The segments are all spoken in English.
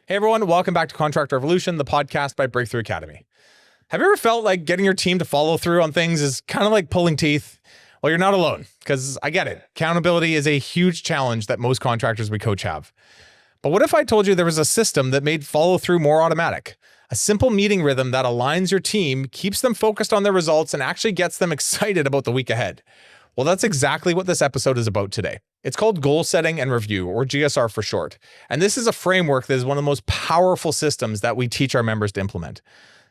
Hey everyone, welcome back to Contract Revolution, the podcast by Breakthrough Academy. Have you ever felt like getting your team to follow through on things is kind of like pulling teeth? Well, you're not alone, because I get it. Accountability is a huge challenge that most contractors we coach have. But what if I told you there was a system that made follow through more automatic? A simple meeting rhythm that aligns your team, keeps them focused on their results, and actually gets them excited about the week ahead. Well, that's exactly what this episode is about today. It's called Goal Setting and Review, or GSR for short. And this is a framework that is one of the most powerful systems that we teach our members to implement.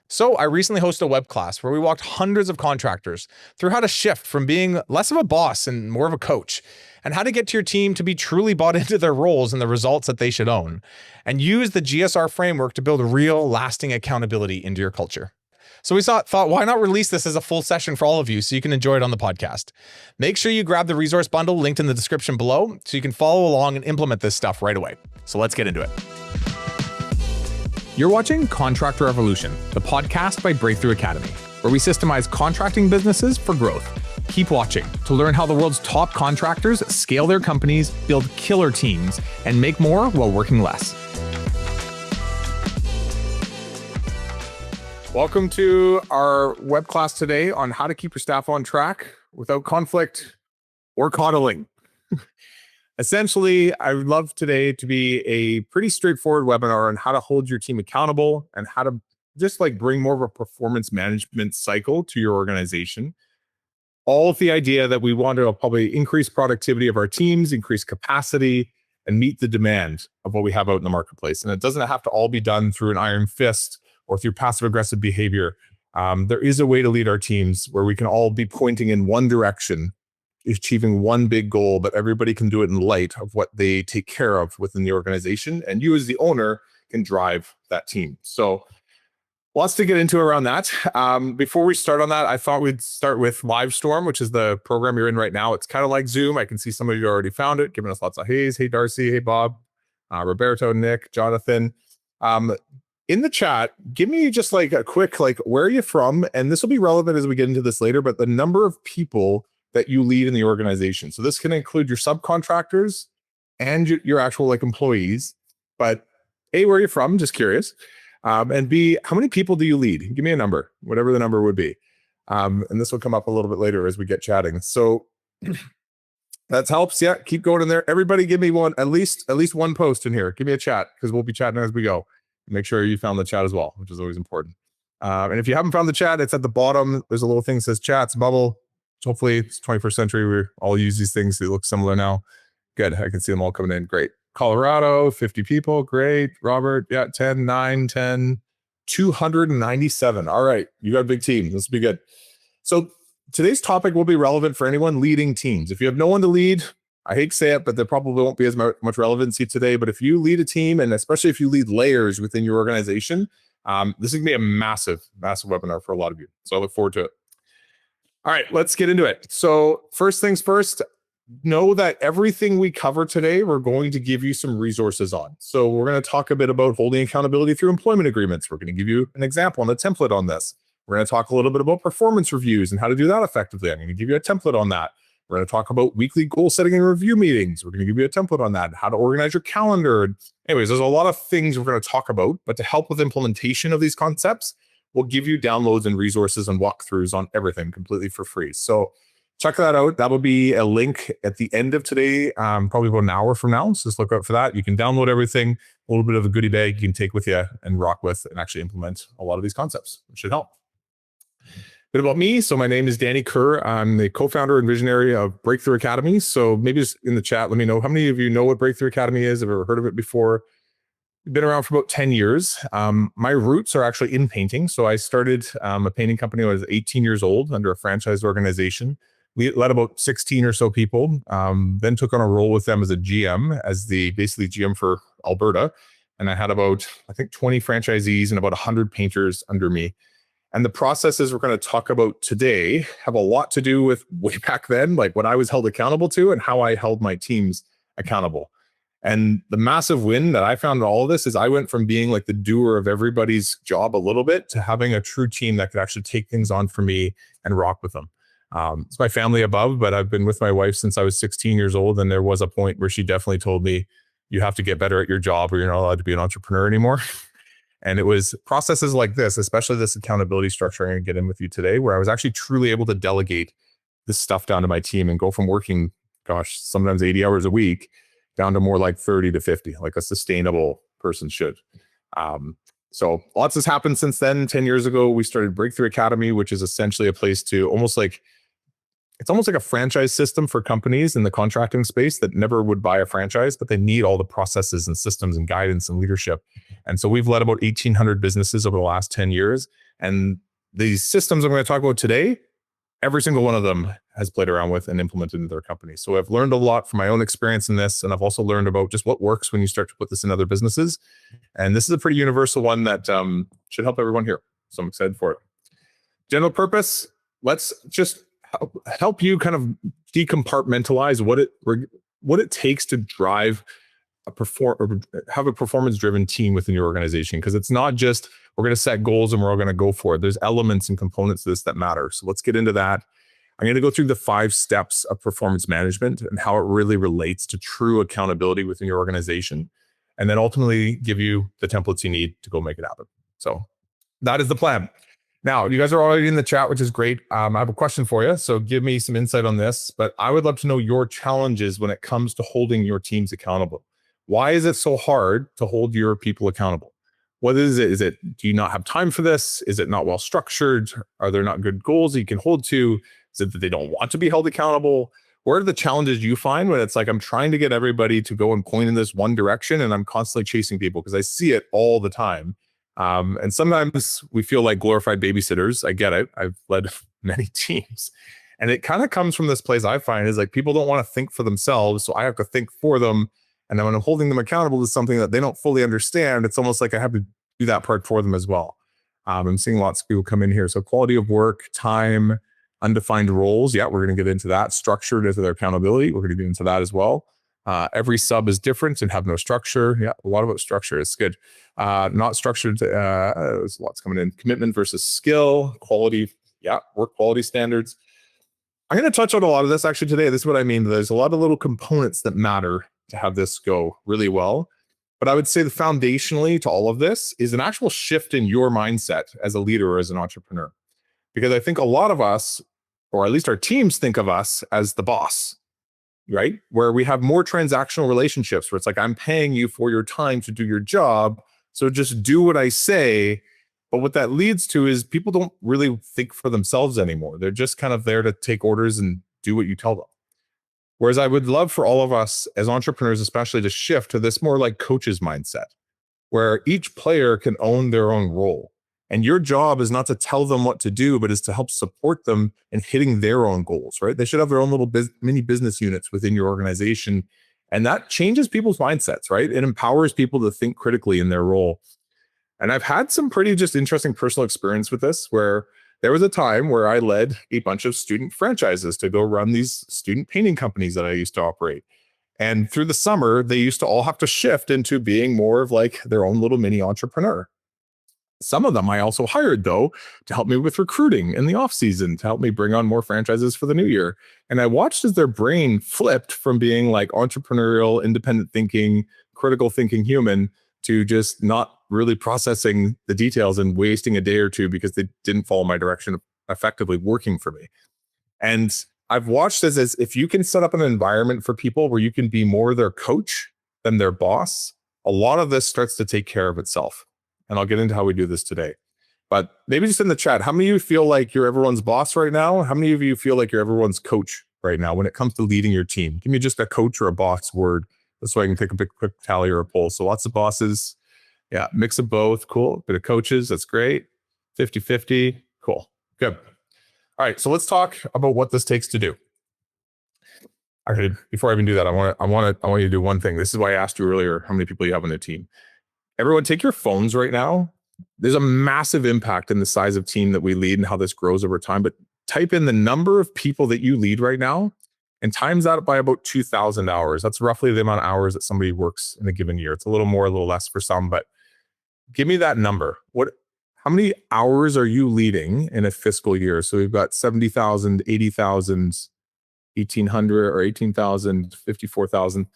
So I recently hosted a web class where we walked hundreds of contractors through how to shift from being less of a boss and more of a coach, and how to get to your team to be truly bought into their roles and the results that they should own, and use the GSR framework to build real, lasting accountability into your culture. So we thought, why not release this as a full session for all of you so you can enjoy it on the podcast? Make sure you grab the resource bundle linked in the description below so you can follow along and implement this stuff right away. So let's get into it. You're watching Contract Revolution, the podcast by Breakthrough Academy, where we systemize contracting businesses for growth. Keep watching to learn how the world's top contractors scale their companies, build killer teams, and make more while working less. Welcome to our web class today on how to keep your staff on track without conflict or coddling. Essentially, I would love today to be a pretty straightforward webinar on how to hold your team accountable and how to just bring more of a performance management cycle to your organization. All with the idea that we want to probably increase productivity of our teams, increase capacity, and meet the demand of what we have out in the marketplace. And it doesn't have to all be done through an iron fist or through passive aggressive behavior. There is a way to lead our teams where we can all be pointing in one direction, achieving one big goal, but everybody can do it in light of what they take care of within the organization. And you as the owner can drive that team. So lots to get into around that. Before we start on that, I thought we'd start with Livestorm, which is the program you're in right now. It's kind of like Zoom. I can see some of you already found it, giving us lots of hays. Hey, Darcy. Hey, Bob, Roberto, Nick, Jonathan. In the chat, give me just a quick, where are you from? And this will be relevant as we get into this later, but the number of people that you lead in the organization. So this can include your subcontractors and your actual employees. But A, where are you from? Just curious. And B, how many people do you lead? Give me a number, whatever the number would be. And this will come up a little bit later as we get chatting. So that helps. Yeah, keep going in there. Everybody give me one, at least one post in here. Give me a chat because we'll be chatting as we go. Make sure you found the chat as well, which is always important. And if you haven't found the chat, it's at the bottom. There's a little thing that says chats bubble. Hopefully it's 21st century. We all use these things. They look similar now. Good. I can see them all coming in. Great. Colorado, 50 people. Great. Robert, yeah, 10, 9, 10, 297. All right. You got a big team. This will be good. So today's topic will be relevant for anyone leading teams. If you have no one to lead, I hate to say it, but there probably won't be as much relevancy today. But if you lead a team, and especially if you lead layers within your organization, this is going to be a massive, massive webinar for a lot of you. So I look forward to it. All right, let's get into it. So first things first, know that everything we cover today, we're going to give you some resources on. So we're going to talk a bit about holding accountability through employment agreements. We're going to give you an example and a template on this. We're going to talk a little bit about performance reviews and how to do that effectively. I'm going to give you a template on that. We're going to talk about weekly goal setting and review meetings. We're going to give you a template on that, how to organize your calendar. Anyways, there's a lot of things we're going to talk about, but to help with implementation of these concepts, we'll give you downloads and resources and walkthroughs on everything completely for free. So check that out. That will be a link at the end of today, probably about an hour from now. So just look out for that. You can download everything, a little bit of a goodie bag you can take with you and rock with and actually implement a lot of these concepts, which should help. Bit about me. So my name is Danny Kerr. I'm the co-founder and visionary of Breakthrough Academy. So maybe just in the chat, let me know how many of you know what Breakthrough Academy is. Have ever heard of it before? Been around for about 10 years. My roots are actually in painting. So I started a painting company when I was 18 years old under a franchise organization. We led about 16 or so people, then took on a role with them as a GM, as the basically GM for Alberta. And I had about, I think, 20 franchisees and about 100 painters under me. And the processes we're going to talk about today have a lot to do with way back then, like what I was held accountable to and how I held my teams accountable. And the massive win that I found in all of this is I went from being like the doer of everybody's job a little bit to having a true team that could actually take things on for me and rock with them. It's my family above, but I've been with my wife since I was 16 years old. And there was a point where she definitely told me, you have to get better at your job or you're not allowed to be an entrepreneur anymore. And it was processes like this, especially this accountability structure I'm going to get in with you today, where I was actually truly able to delegate this stuff down to my team and go from working, gosh, sometimes 80 hours a week down to more like 30 to 50, like a sustainable person should. So lots has happened since then. 10 years ago, we started Breakthrough Academy, which is essentially a place to it's almost like a franchise system for companies in the contracting space that never would buy a franchise, but they need all the processes and systems and guidance and leadership. And so we've led about 1,800 businesses over the last 10 years. And these systems I'm going to talk about today, every single one of them has played around with and implemented in their company. So I've learned a lot from my own experience in this. And I've also learned about just what works when you start to put this in other businesses. And this is a pretty universal one that should help everyone here. So I'm excited for it. General purpose, let's just help you kind of decompartmentalize what it takes to drive have a performance-driven team within your organization. Because it's not just we're going to set goals and we're all going to go for it. There's elements and components to this that matter. So let's get into that. I'm going to go through the 5 steps of performance management and how it really relates to true accountability within your organization, and then ultimately give you the templates you need to go make it happen. So that is the plan. Now, you guys are already in the chat, which is great. I have a question for you, so give me some insight on this. But I would love to know your challenges when it comes to holding your teams accountable. Why is it so hard to hold your people accountable? What is it? Do you not have time for this? Is it not well structured? Are there not good goals that you can hold to? Is it that they don't want to be held accountable? What are the challenges you find when it's like, I'm trying to get everybody to go and point in this one direction and I'm constantly chasing people because I see it all the time. And sometimes we feel like glorified babysitters. I get it. I've led many teams. And it kind of comes from this place I find is like people don't want to think for themselves. So I have to think for them. And then when I'm holding them accountable to something that they don't fully understand, it's almost like I have to do that part for them as well. I'm seeing lots of people come in here. So quality of work, time, undefined roles. Yeah, we're going to get into that. Structured into their accountability. We're going to get into that as well. Every sub is different and have no structure. Yeah, a lot about structure. It's good. Not structured. There's lots coming in. Commitment versus skill, quality. Yeah, work quality standards. I'm going to touch on a lot of this actually today. This is what I mean. There's a lot of little components that matter to have this go really well. But I would say the foundationally to all of this is an actual shift in your mindset as a leader or as an entrepreneur. Because I think a lot of us, or at least our teams, think of us as the boss, right? Where we have more transactional relationships where it's like, I'm paying you for your time to do your job. So just do what I say. But what that leads to is people don't really think for themselves anymore. They're just kind of there to take orders and do what you tell them. Whereas I would love for all of us as entrepreneurs, especially to shift to this more like coach's mindset, where each player can own their own role. And your job is not to tell them what to do, but is to help support them in hitting their own goals, right? They should have their own little mini business units within your organization. And that changes people's mindsets, right? It empowers people to think critically in their role. And I've had some pretty just interesting personal experience with this, where there was a time where I led a bunch of student franchises to go run these student painting companies that I used to operate. And through the summer, they used to all have to shift into being more of like their own little mini entrepreneur. Some of them I also hired, though, to help me with recruiting in the off season, to help me bring on more franchises for the new year. And I watched as their brain flipped from being like entrepreneurial, independent thinking, critical thinking human to just not really processing the details and wasting a day or two because they didn't follow my direction, effectively working for me. And I've watched this as if you can set up an environment for people where you can be more their coach than their boss, a lot of this starts to take care of itself. And I'll get into how we do this today. But maybe just in the chat, how many of you feel like you're everyone's boss right now? How many of you feel like you're everyone's coach right now when it comes to leading your team? Give me just a coach or a boss word. That's so I can take a quick tally or a poll. So lots of bosses. Yeah, mix of both. Cool. Bit of coaches. That's great. 50-50. Cool. Good. All right. So let's talk about what this takes to do. Actually, before I even do that, I want you to do one thing. This is why I asked you earlier how many people you have on the team. Everyone, take your phones right now. There's a massive impact in the size of team that we lead and how this grows over time. But type in the number of people that you lead right now and times that by about 2,000 hours. That's roughly the amount of hours that somebody works in a given year. It's a little more, a little less for some, but give me that number. How many hours are you leading in a fiscal year? So we've got 70,000, 80,000, 1,800 or 18,000, 54,000.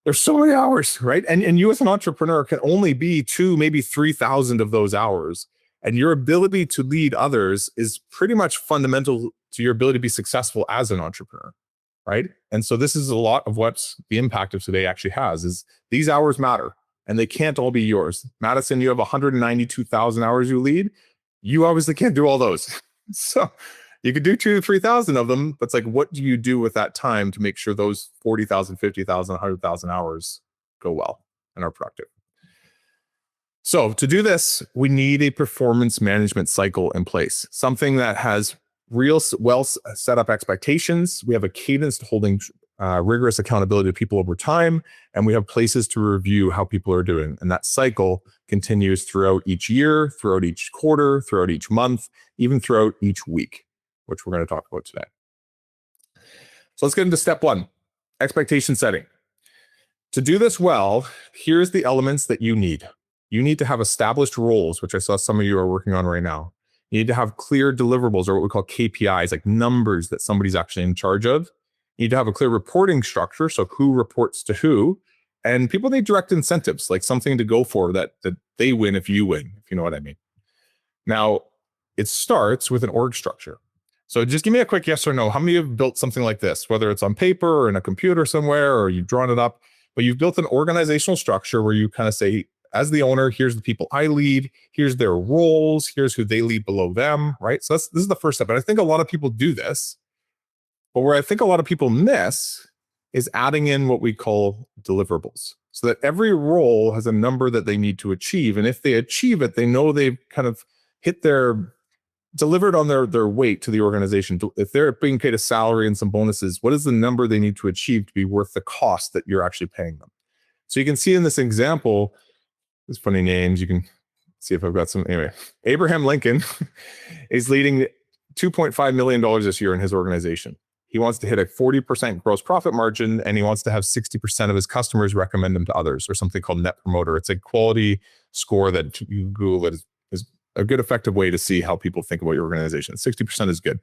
There's so many hours, right? And you as an entrepreneur can only be 2, maybe 3,000 of those hours. And your ability to lead others is pretty much fundamental to your ability to be successful as an entrepreneur, right? And so this is a lot of what the impact of today actually has is these hours matter and they can't all be yours. Madison, you have 192,000 hours you lead. You obviously can't do all those. So you could do 2 to 3,000 of them, but it's like, what do you do with that time to make sure those 40,000, 50,000, 100,000 hours go well and are productive? So to do this, we need a performance management cycle in place, something that has real well set up expectations. We have a cadence to holding rigorous accountability to people over time, and we have places to review how people are doing. And that cycle continues throughout each year, throughout each quarter, throughout each month, even throughout each week, which we're going to talk about today. So let's get into step 1, expectation setting. To do this well, here's the elements that you need. You need to have established roles, which I saw some of you are working on right now. You need to have clear deliverables, or what we call KPIs, like numbers that somebody's actually in charge of. You need to have a clear reporting structure, so who reports to who. And people need direct incentives, like something to go for that they win if you win, if you know what I mean. Now, it starts with an org structure. So just give me a quick yes or no. How many of you have built something like this, whether it's on paper or in a computer somewhere, or you've drawn it up, but you've built an organizational structure where you kind of say, as the owner, here's the people I lead, here's their roles, here's who they lead below them, right? So this is the first step. And I think a lot of people do this, but where I think a lot of people miss is adding in what we call deliverables, so that every role has a number that they need to achieve. And if they achieve it, they know they've kind of delivered on their weight to the organization. If they're being paid a salary and some bonuses, what is the number they need to achieve to be worth the cost that you're actually paying them? So you can see in this example, there's funny names. You can see if I've got some. Anyway, Abraham Lincoln is leading $2.5 million this year in his organization. He wants to hit a 40% gross profit margin, and he wants to have 60% of his customers recommend him to others, or something called Net Promoter. It's a quality score that you Google it is a good, effective way to see how people think about your organization. 60% is good.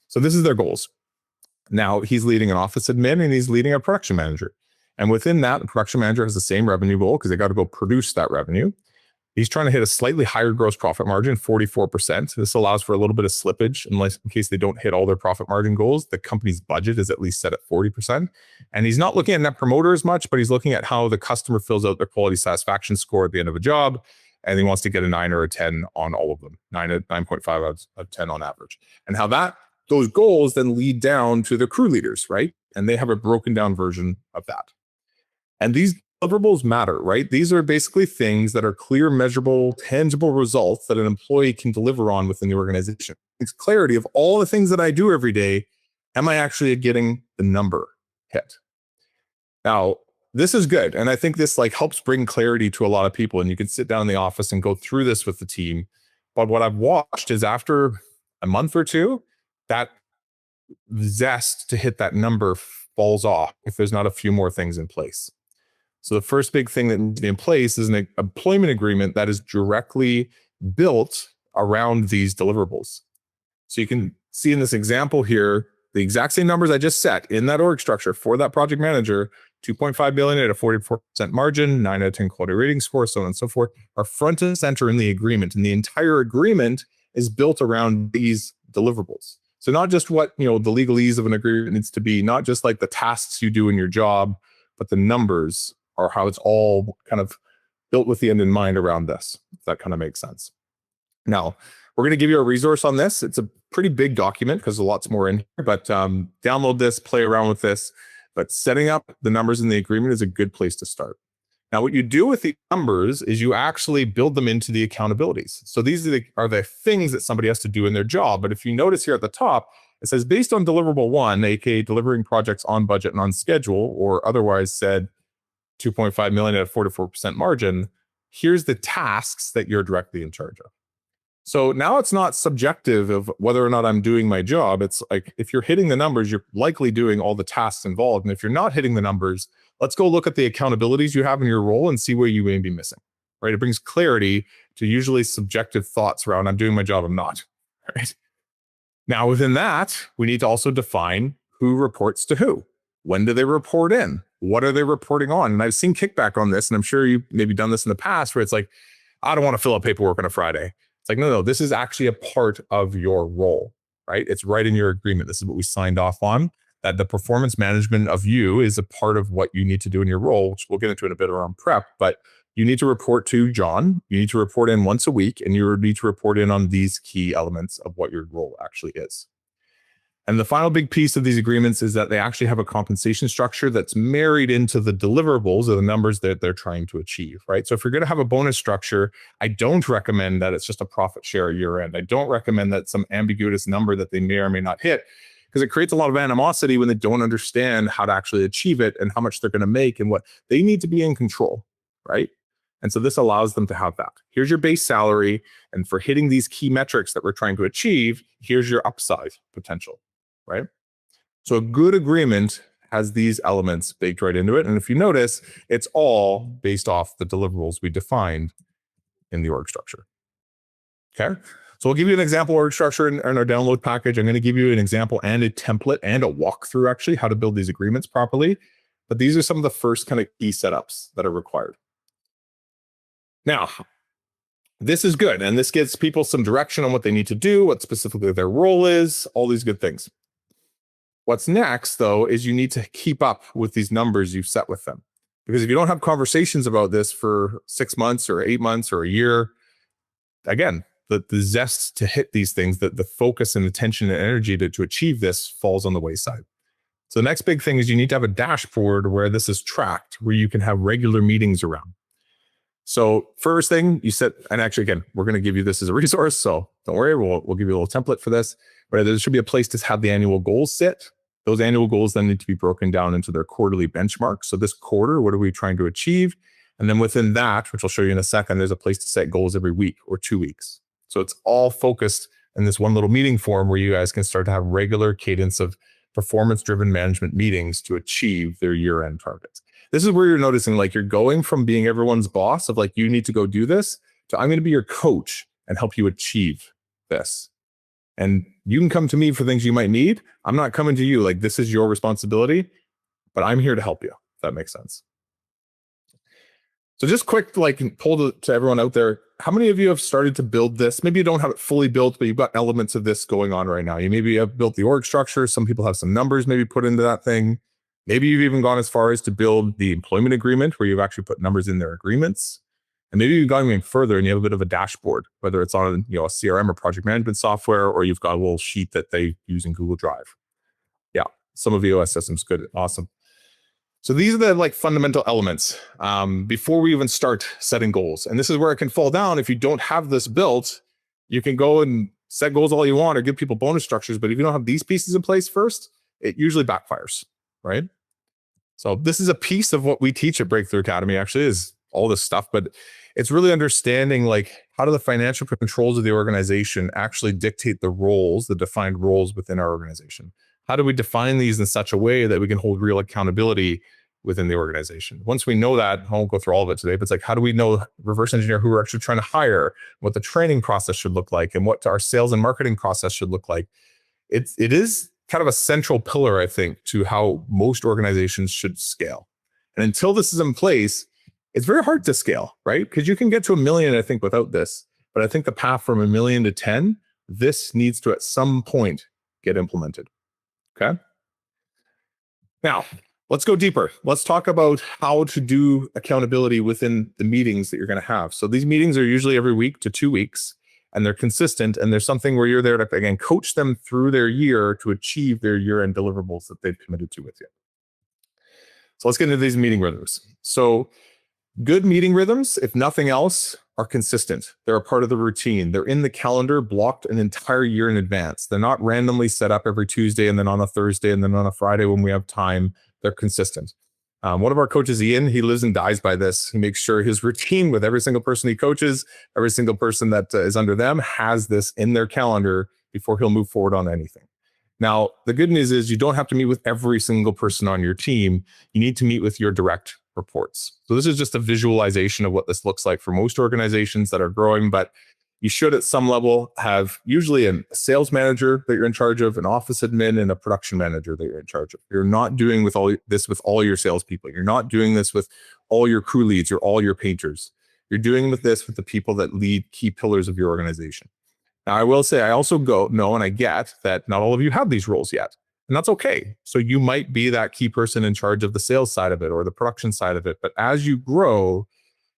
So this is their goals. Now he's leading an office admin and he's leading a production manager. And within that, the production manager has the same revenue goal because they got to go produce that revenue. He's trying to hit a slightly higher gross profit margin, 44%. This allows for a little bit of slippage unless in case they don't hit all their profit margin goals. The company's budget is at least set at 40%. And he's not looking at Net Promoter as much, but he's looking at how the customer fills out their quality satisfaction score at the end of a job. And he wants to get a 9 or a 10 on all of them, 9.5 out of 10 on average. And how those goals then lead down to the crew leaders, right? And they have a broken down version of that. And these deliverables matter, right? These are basically things that are clear, measurable, tangible results that an employee can deliver on within the organization. It's clarity of all the things that I do every day. Am I actually getting the number hit? Now, this is good. And I think this helps bring clarity to a lot of people. And you can sit down in the office and go through this with the team. But what I've watched is after a month or two, that zest to hit that number falls off if there's not a few more things in place. So the first big thing that needs to be in place is an employment agreement that is directly built around these deliverables. So you can see in this example here, the exact same numbers I just set in that org structure for that project manager, 2.5 billion at a 44% margin, 9 out of 10 quality rating score, so on and so forth, are front and center in the agreement. And the entire agreement is built around these deliverables. So not just what, the legalese of an agreement needs to be, not just like the tasks you do in your job, but the numbers are how it's all kind of built with the end in mind around this. If that kind of makes sense. Now, we're going to give you a resource on this. It's a pretty big document because there's lots more in here, but download this, play around with this. But setting up the numbers in the agreement is a good place to start. Now, what you do with the numbers is you actually build them into the accountabilities. So these are the things that somebody has to do in their job. But if you notice here at the top, it says based on deliverable 1, aka delivering projects on budget and on schedule, or otherwise said 2.5 million at a 44% margin, here's the tasks that you're directly in charge of. So now it's not subjective of whether or not I'm doing my job. It's like, if you're hitting the numbers, you're likely doing all the tasks involved. And if you're not hitting the numbers, let's go look at the accountabilities you have in your role and see where you may be missing, right? It brings clarity to usually subjective thoughts around, I'm doing my job, I'm not, right? Now, within that, we need to also define who reports to who. When do they report in? What are they reporting on? And I've seen kickback on this, and I'm sure you've maybe done this in the past where it's like, I don't want to fill out paperwork on a Friday. It's like, no, this is actually a part of your role, right? It's right in your agreement. This is what we signed off on, that the performance management of you is a part of what you need to do in your role, which we'll get into in a bit around prep. But you need to report to John. You need to report in once a week, and you need to report in on these key elements of what your role actually is. And the final big piece of these agreements is that they actually have a compensation structure that's married into the deliverables or the numbers that they're trying to achieve, right? So if you're going to have a bonus structure, I don't recommend that it's just a profit share year end. I don't recommend that some ambiguous number that they may or may not hit, because it creates a lot of animosity when they don't understand how to actually achieve it and how much they're going to make and what they need to be in control, right? And so this allows them to have that. Here's your base salary. And for hitting these key metrics that we're trying to achieve, here's your upside potential, right? So a good agreement has these elements baked right into it. And if you notice, it's all based off the deliverables we defined in the org structure. Okay. So I'll give you an example org structure in our download package. I'm going to give you an example and a template and a walkthrough, actually, how to build these agreements properly. But these are some of the first kind of key setups that are required. Now, this is good, and this gives people some direction on what they need to do, what specifically their role is, all these good things. What's next, though, is you need to keep up with these numbers you've set with them. Because if you don't have conversations about this for 6 months or 8 months or a year, again, the zest to hit these things, the focus and attention and energy to achieve this falls on the wayside. So the next big thing is you need to have a dashboard where this is tracked, where you can have regular meetings around. So first thing you set, and actually, again, we're going to give you this as a resource, so don't worry, we'll give you a little template for this, but there should be a place to have the annual goals sit. Those annual goals then need to be broken down into their quarterly benchmarks. So this quarter, what are we trying to achieve? And then within that, which I'll show you in a second, there's a place to set goals every week or 2 weeks. So it's all focused in this one little meeting form where you guys can start to have regular cadence of performance-driven management meetings to achieve their year-end targets. This is where you're noticing, like, you're going from being everyone's boss of like, you need to go do this, to I'm going to be your coach and help you achieve this. And you can come to me for things you might need. I'm not coming to you. Like, this is your responsibility, but I'm here to help you, if that makes sense. So just quick, like, poll to everyone out there. How many of you have started to build this? Maybe you don't have it fully built, but you've got elements of this going on right now. You maybe have built the org structure. Some people have some numbers maybe put into that thing. Maybe you've even gone as far as to build the employment agreement where you've actually put numbers in their agreements. And maybe you've gone even further and you have a bit of a dashboard, whether it's on a CRM or project management software, or you've got a little sheet that they use in Google Drive. Yeah, some of EOS systems, good, awesome. So these are the like fundamental elements before we even start setting goals. And this is where it can fall down. If you don't have this built, you can go and set goals all you want or give people bonus structures. But if you don't have these pieces in place first, it usually backfires, right? So this is a piece of what we teach at Breakthrough Academy, actually, is all this stuff. But it's really understanding, like, how do the financial controls of the organization actually dictate the roles, the defined roles within our organization? How do we define these in such a way that we can hold real accountability within the organization? Once we know that, I won't go through all of it today, but it's like, how do we know, reverse engineer who we're actually trying to hire, what the training process should look like, and what our sales and marketing process should look like? It is kind of a central pillar, I think, to how most organizations should scale. And until this is in place, it's very hard to scale, right? Because you can get to 1 million, I think, without this. But I think the path from 1 million to 10, this needs to at some point get implemented. Okay. Now, let's go deeper. Let's talk about how to do accountability within the meetings that you're going to have. So these meetings are usually every week to 2 weeks, and they're consistent. And there's something where you're there to, again, coach them through their year to achieve their year-end deliverables that they've committed to with you. So let's get into these meeting rhythms. So good meeting rhythms, if nothing else, are consistent. They're a part of the routine. They're in the calendar, blocked an entire year in advance. They're not randomly set up every Tuesday and then on a Thursday and then on a Friday when we have time. They're consistent. One of our coaches, Ian, he lives and dies by this. He makes sure his routine with every single person he coaches, every single person that is under them, has this in their calendar before he'll move forward on anything. Now, the good news is you don't have to meet with every single person on your team. You need to meet with your direct reports. So this is just a visualization of what this looks like for most organizations that are growing. But You should at some level have usually a sales manager that you're in charge of, an office admin, and a production manager that you're in charge of. You're not doing with all this with all your salespeople. You're not doing this with all your crew leads or all your painters. You're doing with this with the people that lead key pillars of your organization. Now, I will say, I also know and I get that not all of you have these roles yet, and that's okay. So you might be that key person in charge of the sales side of it or the production side of it. But as you grow,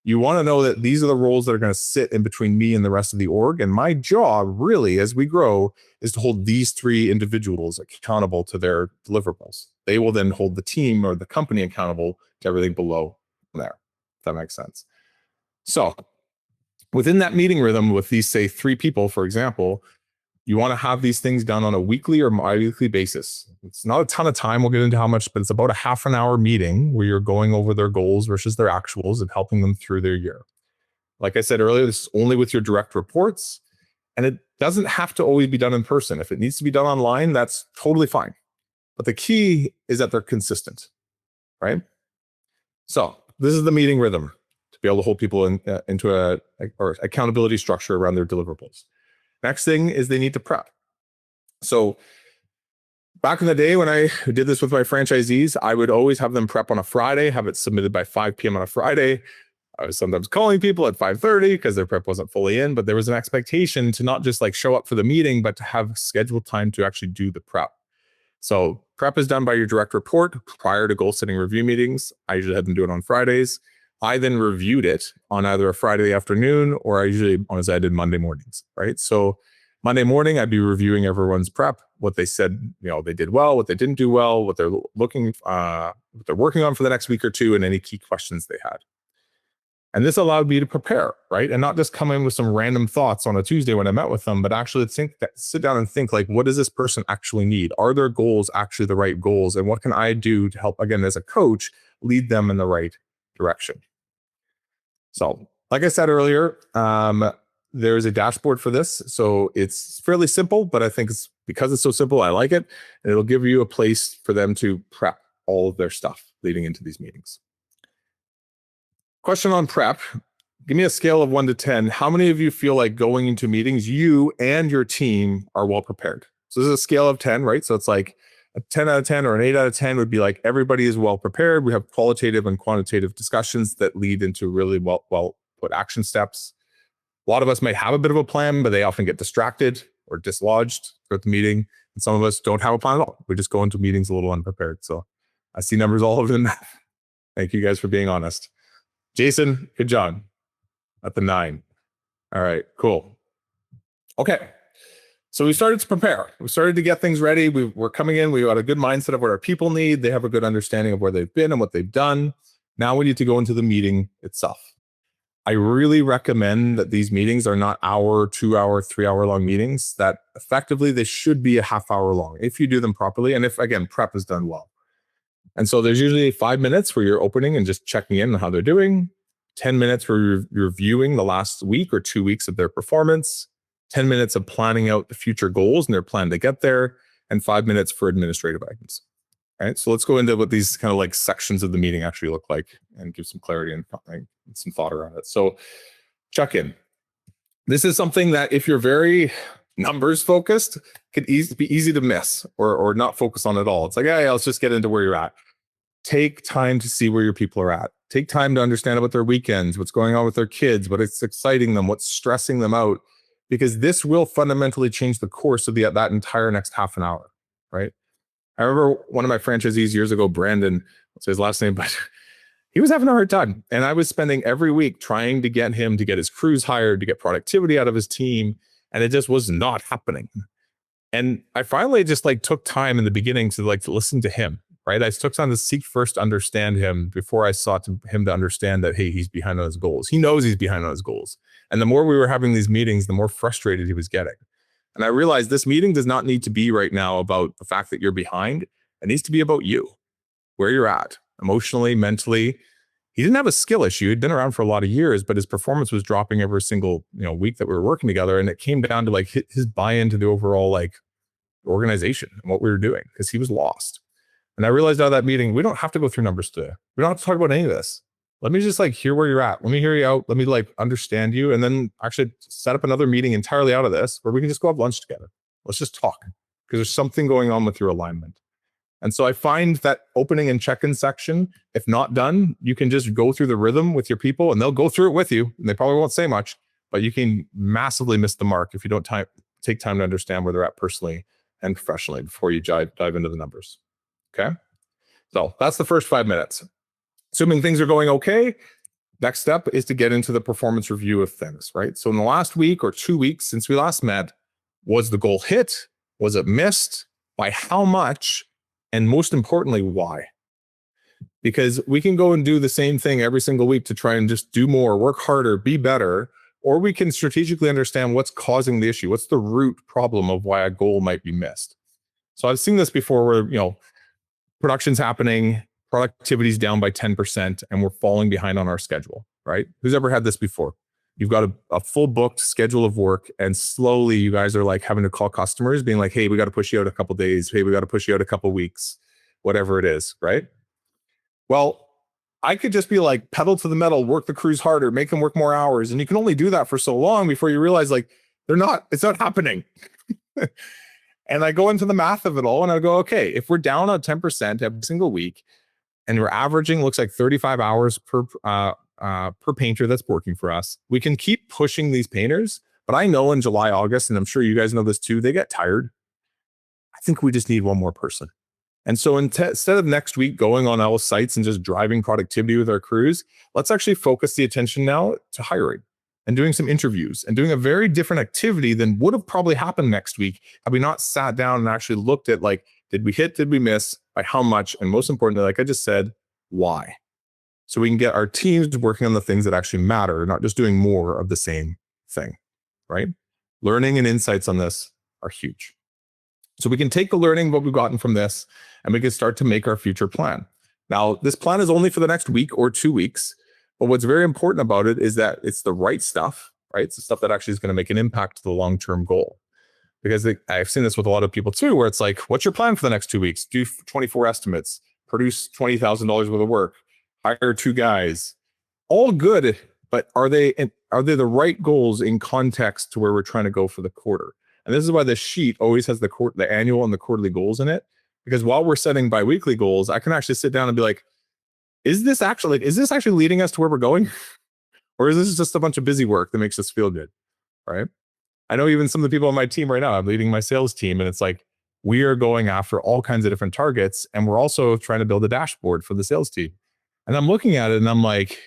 you want to know that these are the roles that are going to sit in between me and the rest of the org. And my job, really, as we grow, is to hold these three individuals accountable to their deliverables. They will then hold the team or the company accountable to everything below there, if that makes sense. So within that meeting rhythm with these, say, three people, for example, you want to have these things done on a weekly or bi-weekly basis. It's not a ton of time. We'll get into how much, but it's about a half an hour meeting where you're going over their goals versus their actuals and helping them through their year. Like I said earlier, this is only with your direct reports, and it doesn't have to always be done in person. If it needs to be done online, that's totally fine. But the key is that they're consistent, right? So this is the meeting rhythm to be able to hold people into a accountability structure around their deliverables. Next thing is they need to prep. So back in the day when I did this with my franchisees, I would always have them prep on a Friday, have it submitted by 5 p.m. on a Friday. I was sometimes calling people at 5:30 because their prep wasn't fully in, but there was an expectation to not just like show up for the meeting, but to have scheduled time to actually do the prep. So prep is done by your direct report prior to goal setting review meetings. I usually had them do it on Fridays. I then reviewed it on either a Friday afternoon or I usually, honestly, I did Monday mornings, right? So Monday morning, I'd be reviewing everyone's prep, what they said, they did well, what they didn't do well, what they're working on for the next week or two, and any key questions they had. And this allowed me to prepare, right? And not just come in with some random thoughts on a Tuesday when I met with them, but actually sit down and think like, what does this person actually need? Are their goals actually the right goals? And what can I do to help, again, as a coach, lead them in the right direction? So like I said earlier, there's a dashboard for this. So it's fairly simple, but I think because it's so simple, I like it. And it'll give you a place for them to prep all of their stuff leading into these meetings. Question on prep. Give me a scale of 1 to 10. How many of you feel like going into meetings, you and your team are well prepared? So this is a scale of 10, right? So it's like a 10 out of 10 or an 8 out of 10 would be like everybody is well prepared. We have qualitative and quantitative discussions that lead into really well put action steps. A lot of us might have a bit of a plan, but they often get distracted or dislodged throughout the meeting. And some of us don't have a plan at all. We just go into meetings a little unprepared. So I see numbers all over the map. Thank you guys for being honest. Jason, good job at the 9. All right, cool. Okay. So we started to prepare. We started to get things ready. We're coming in. We got a good mindset of what our people need. They have a good understanding of where they've been and what they've done. Now we need to go into the meeting itself. I really recommend that these meetings are not hour, 2 hour, 3 hour long meetings, that effectively they should be a half hour long if you do them properly. And if, again, prep is done well. And so there's usually 5 minutes where you're opening and just checking in on how they're doing, 10 minutes where you're reviewing the last week or 2 weeks of their performance, 10 minutes of planning out the future goals and their plan to get there, and 5 minutes for administrative items. All right, so let's go into what these kind of like sections of the meeting actually look like and give some clarity and some thought around it. So check in. This is something that if you're very numbers focused, could be easy to miss or not focus on at all. It's like, yeah, let's just get into where you're at. Take time to see where your people are at. Take time to understand about their weekends, what's going on with their kids, what's exciting them, what's stressing them out, because this will fundamentally change the course of that entire next half an hour, right? I remember one of my franchisees years ago, Brandon, what's his last name, but he was having a hard time. And I was spending every week trying to get him to get his crews hired, to get productivity out of his team. And it just was not happening. And I finally just took time in the beginning to listen to him, right? I took time to seek first, understand him before I sought him to understand that, hey, he's behind on his goals. He knows he's behind on his goals. And the more we were having these meetings, the more frustrated he was getting. And I realized this meeting does not need to be right now about the fact that you're behind. It needs to be about you, where you're at, emotionally, mentally. He didn't have a skill issue. He'd been around for a lot of years, but his performance was dropping every single week that we were working together. And it came down to his buy-in to the overall organization and what we were doing, because he was lost. And I realized out of that meeting, we don't have to go through numbers today. We don't have to talk about any of this. Let me just like hear where you're at. Let me hear you out. Let me like understand you. And then actually set up another meeting entirely out of this where we can just go have lunch together. Let's just talk because there's something going on with your alignment. And so I find that opening and check-in section, if not done, you can just go through the rhythm with your people and they'll go through it with you. And they probably won't say much, but you can massively miss the mark if you don't take time to understand where they're at personally and professionally before you dive into the numbers. Okay. So that's the first 5 minutes. Assuming things are going okay, next step is to get into the performance review of things, right? So in the last week or 2 weeks since we last met, was the goal hit? Was it missed? By how much? And most importantly, why? Because we can go and do the same thing every single week to try and just do more, work harder, be better, or we can strategically understand what's causing the issue. What's the root problem of why a goal might be missed? So I've seen this before where, production's happening, productivity's down by 10%, and we're falling behind on our schedule, right? Who's ever had this before? You've got a full booked schedule of work, and slowly you guys are like having to call customers being like, hey, we got to push you out a couple days. Hey, we got to push you out a couple weeks, whatever it is, right? Well, I could just be like pedal to the metal, work the crews harder, make them work more hours. And you can only do that for so long before you realize like it's not happening. And I go into the math of it all and I go, okay, if we're down on 10% every single week and we're averaging looks like 35 hours per painter that's working for us, we can keep pushing these painters. But I know in July, August, and I'm sure you guys know this too, they get tired. I think we just need one more person. And so instead of next week going on all sites and just driving productivity with our crews, let's actually focus the attention now to hiring and doing some interviews and doing a very different activity than would have probably happened next week had we not sat down and actually looked at like, did we hit, did we miss, by how much? And most importantly, like I just said, why? So we can get our teams working on the things that actually matter, not just doing more of the same thing, right? Learning and insights on this are huge. So we can take the learning, what we've gotten from this, and we can start to make our future plan. Now, this plan is only for the next week or 2 weeks, but what's very important about it is that it's the right stuff, right? It's the stuff that actually is going to make an impact to the long-term goal. Because I've seen this with a lot of people too, where it's like, what's your plan for the next 2 weeks? Do 24 estimates, produce $20,000 worth of work, hire 2 guys. All good, but are they the right goals in context to where we're trying to go for the quarter? And this is why the sheet always has the annual and the quarterly goals in it. Because while we're setting biweekly goals, I can actually sit down and be like, is this actually leading us to where we're going? Or is this just a bunch of busy work that makes us feel good? Right? I know even some of the people on my team right now, I'm leading my sales team, and it's like, we are going after all kinds of different targets. And we're also trying to build a dashboard for the sales team. And I'm looking at it and I'm like,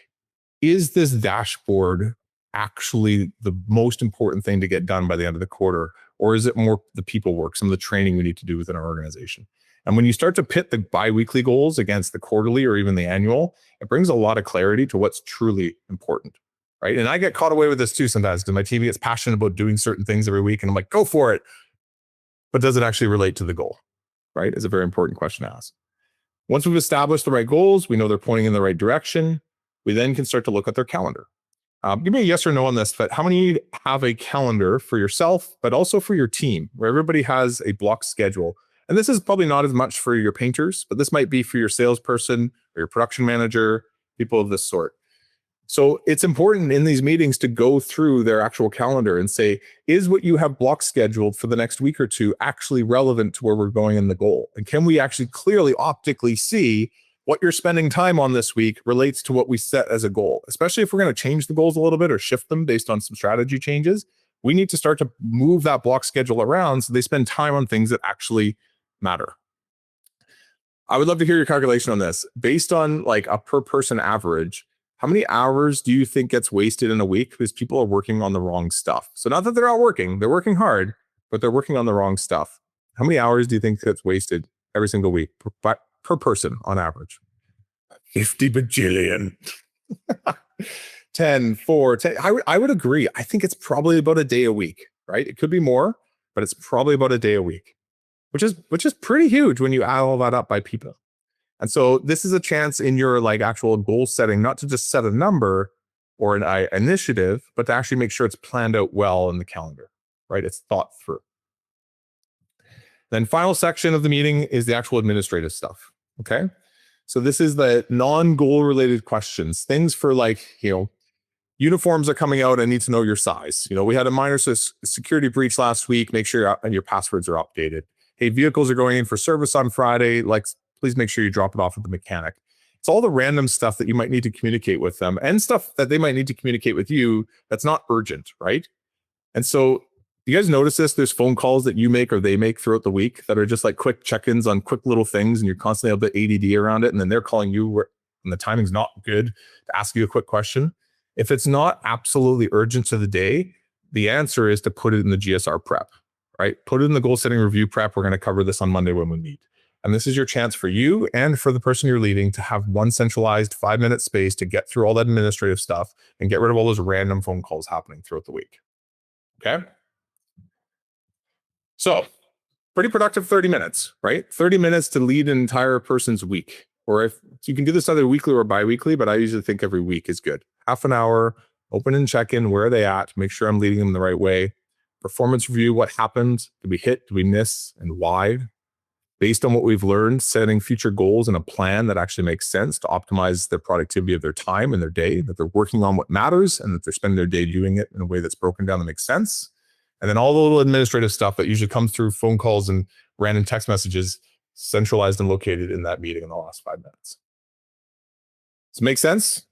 is this dashboard actually the most important thing to get done by the end of the quarter? Or is it more the people work, some of the training we need to do within our organization? And when you start to pit the biweekly goals against the quarterly or even the annual, it brings a lot of clarity to what's truly important, right? And I get caught away with this too sometimes because my team gets passionate about doing certain things every week. And I'm like, go for it. But does it actually relate to the goal, right? Is a very important question to ask. Once we've established the right goals, we know they're pointing in the right direction, we then can start to look at their calendar. Give me a yes or no on this, but how many have a calendar for yourself, but also for your team, where everybody has a block schedule? And this is probably not as much for your painters, but this might be for your salesperson or your production manager, people of this sort. So it's important in these meetings to go through their actual calendar and say, is what you have block scheduled for the next week or two actually relevant to where we're going in the goal? And can we actually clearly optically see what you're spending time on this week relates to what we set as a goal? Especially if we're going to change the goals a little bit or shift them based on some strategy changes, we need to start to move that block schedule around so they spend time on things that actually matter. I would love to hear your calculation on this. Based on like a per person average, how many hours do you think gets wasted in a week because people are working on the wrong stuff? So not that they're not working, they're working hard, but they're working on the wrong stuff. How many hours do you think gets wasted every single week per person on average? 50 bajillion. 10, 4, 10. I would agree. I think it's probably about a day a week, right? It could be more, but it's probably about a day a week, which is pretty huge when you add all that up by people. And so this is a chance in your like actual goal setting, not to just set a number or an initiative, but to actually make sure it's planned out well in the calendar, right? It's thought through. Then final section of the meeting is the actual administrative stuff, okay? So this is the non-goal related questions, things for like, uniforms are coming out. I need to know your size. We had a minor security breach last week. Make sure your passwords are updated. Hey, vehicles are going in for service on Friday. Like, please make sure you drop it off at the mechanic. It's all the random stuff that you might need to communicate with them and stuff that they might need to communicate with you that's not urgent, right? And so you guys notice this? There's phone calls that you make or they make throughout the week that are just like quick check-ins on quick little things, and you're constantly a bit ADD around it. And then they're calling you when the timing's not good to ask you a quick question. If it's not absolutely urgent to the day, the answer is to put it in the GSR prep, right? Put it in the goal setting review prep. We're going to cover this on Monday when we meet. And this is your chance for you and for the person you're leading to have one centralized 5-minute space to get through all that administrative stuff and get rid of all those random phone calls happening throughout the week. Okay? So, pretty productive 30 minutes, right? 30 minutes to lead an entire person's week. Or if you can do this either weekly or bi-weekly, but I usually think every week is good. Half an hour, open and check in. Where are they at? Make sure I'm leading them the right way. Performance review, what happened? Did we hit? Did we miss? And why? Based on what we've learned, setting future goals and a plan that actually makes sense to optimize the productivity of their time and their day, that they're working on what matters and that they're spending their day doing it in a way that's broken down that makes sense. And then all the little administrative stuff that usually comes through phone calls and random text messages centralized and located in that meeting in the last 5 minutes. Does it make sense?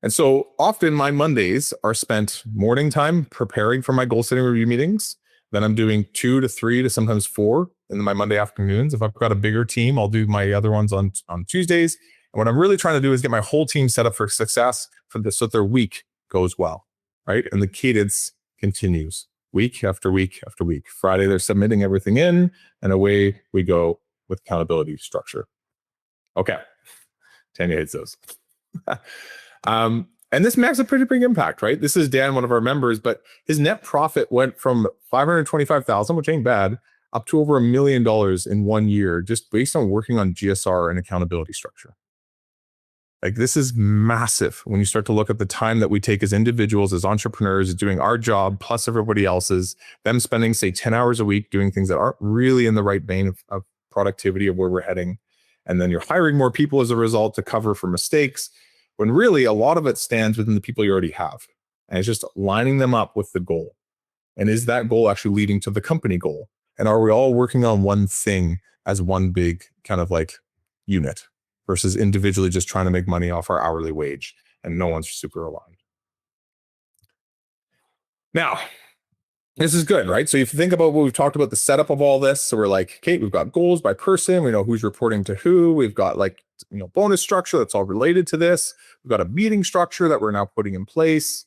And so often my Mondays are spent morning time preparing for my goal setting review meetings. Then I'm doing 2 to 3 to sometimes 4 in my Monday afternoons. If I've got a bigger team, I'll do my other ones on Tuesdays. And what I'm really trying to do is get my whole team set up for success for this, so that their week goes well, right? And the cadence continues week after week after week. Friday, they're submitting everything in, and away we go with accountability structure. Okay. Tanya hates those. And this makes a pretty big impact, right? This is Dan, one of our members, but his net profit went from $525,000, which ain't bad, up to over $1 million in 1 year, just based on working on GSR and accountability structure. Like, this is massive when you start to look at the time that we take as individuals, as entrepreneurs, doing our job plus everybody else's, them spending, say, 10 hours a week doing things that aren't really in the right vein of productivity of where we're heading. And then you're hiring more people as a result to cover for mistakes, when really a lot of it stands within the people you already have. And it's just lining them up with the goal. And is that goal actually leading to the company goal? And are we all working on one thing as one big kind of like unit versus individually just trying to make money off our hourly wage and no one's super aligned? Now, this is good, right? So if you think about what we've talked about, the setup of all this, so we're like, okay, we've got goals by person. We know who's reporting to who. We've got like, bonus structure that's all related to this. We've got a meeting structure that we're now putting in place.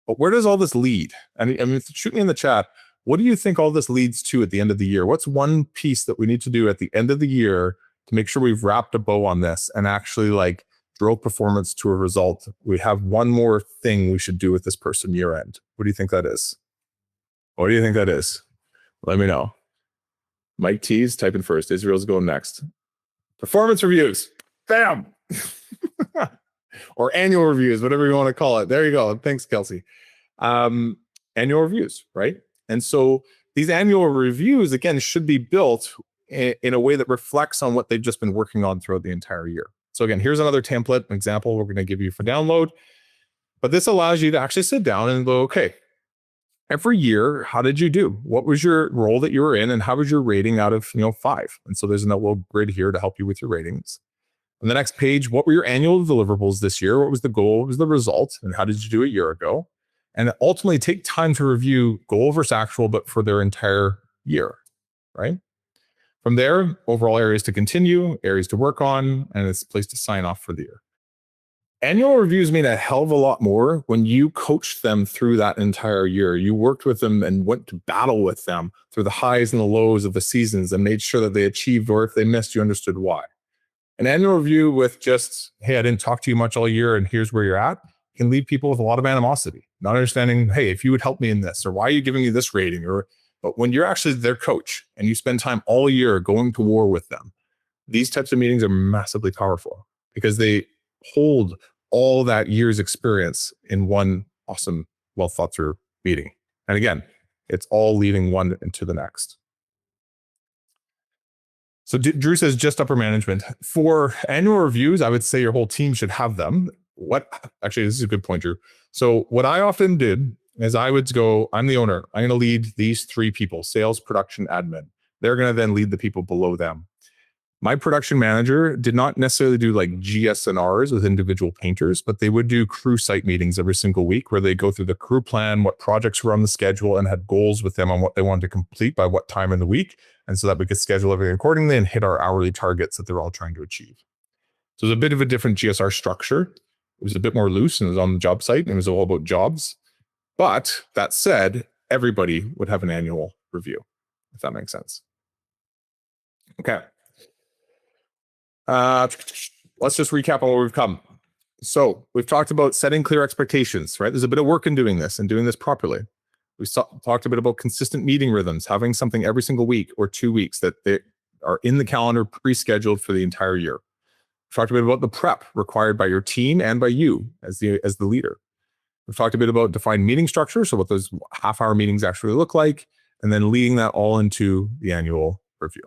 But where does all this lead? And I mean, shoot me in the chat. What do you think all this leads to at the end of the year? What's one piece that we need to do at the end of the year to make sure we've wrapped a bow on this and actually like drove performance to a result? We have one more thing we should do with this person year end. What do you think that is? What do you think that is? Let me know. Mike T's typing first. Israel's going next. Performance reviews. Bam. Or annual reviews, whatever you want to call it. There you go. Thanks, Kelsey. Annual reviews, right? And so these annual reviews, again, should be built in a way that reflects on what they've just been working on throughout the entire year. So again, here's another template, an example we're going to give you for download. But this allows you to actually sit down and go, okay, every year, how did you do? What was your role that you were in, and how was your rating out of 5? And so there's a little grid here to help you with your ratings. On the next page, what were your annual deliverables this year? What was the goal? What was the result? And how did you do a year ago? And ultimately take time to review goal versus actual, but for their entire year, right? From there, overall areas to continue, areas to work on, and it's a place to sign off for the year. Annual reviews mean a hell of a lot more when you coached them through that entire year. You worked with them and went to battle with them through the highs and the lows of the seasons and made sure that they achieved, or if they missed, you understood why. An annual review with just, hey, I didn't talk to you much all year and here's where you're at, can leave people with a lot of animosity, not understanding, hey, if you would help me in this, or why are you giving me this rating? But when you're actually their coach and you spend time all year going to war with them, these types of meetings are massively powerful because they hold all that year's experience in one awesome, well thought through meeting. And again, it's all leading one into the next. So Drew says just upper management. For annual reviews, I would say your whole team should have them. Actually, this is a good point, Drew. So what I often did is I would go, I'm the owner. I'm going to lead these 3 people, sales, production, admin. They're going to then lead the people below them. My production manager did not necessarily do like GSNRs with individual painters, but they would do crew site meetings every single week where they go through the crew plan, what projects were on the schedule, and had goals with them on what they wanted to complete by what time in the week. And so that we could schedule everything accordingly and hit our hourly targets that they're all trying to achieve. So it was a bit of a different GSR structure. It was a bit more loose and it was on the job site and it was all about jobs. But that said, everybody would have an annual review, if that makes sense. Okay. Let's just recap on where we've come. So we've talked about setting clear expectations, right? There's a bit of work in doing this and doing this properly. We talked a bit about consistent meeting rhythms, having something every single week or 2 weeks that they are in the calendar pre-scheduled for the entire year. We've talked a bit about the prep required by your team and by you as the leader. We've talked a bit about defined meeting structure, so what those half-hour meetings actually look like, and then leading that all into the annual review.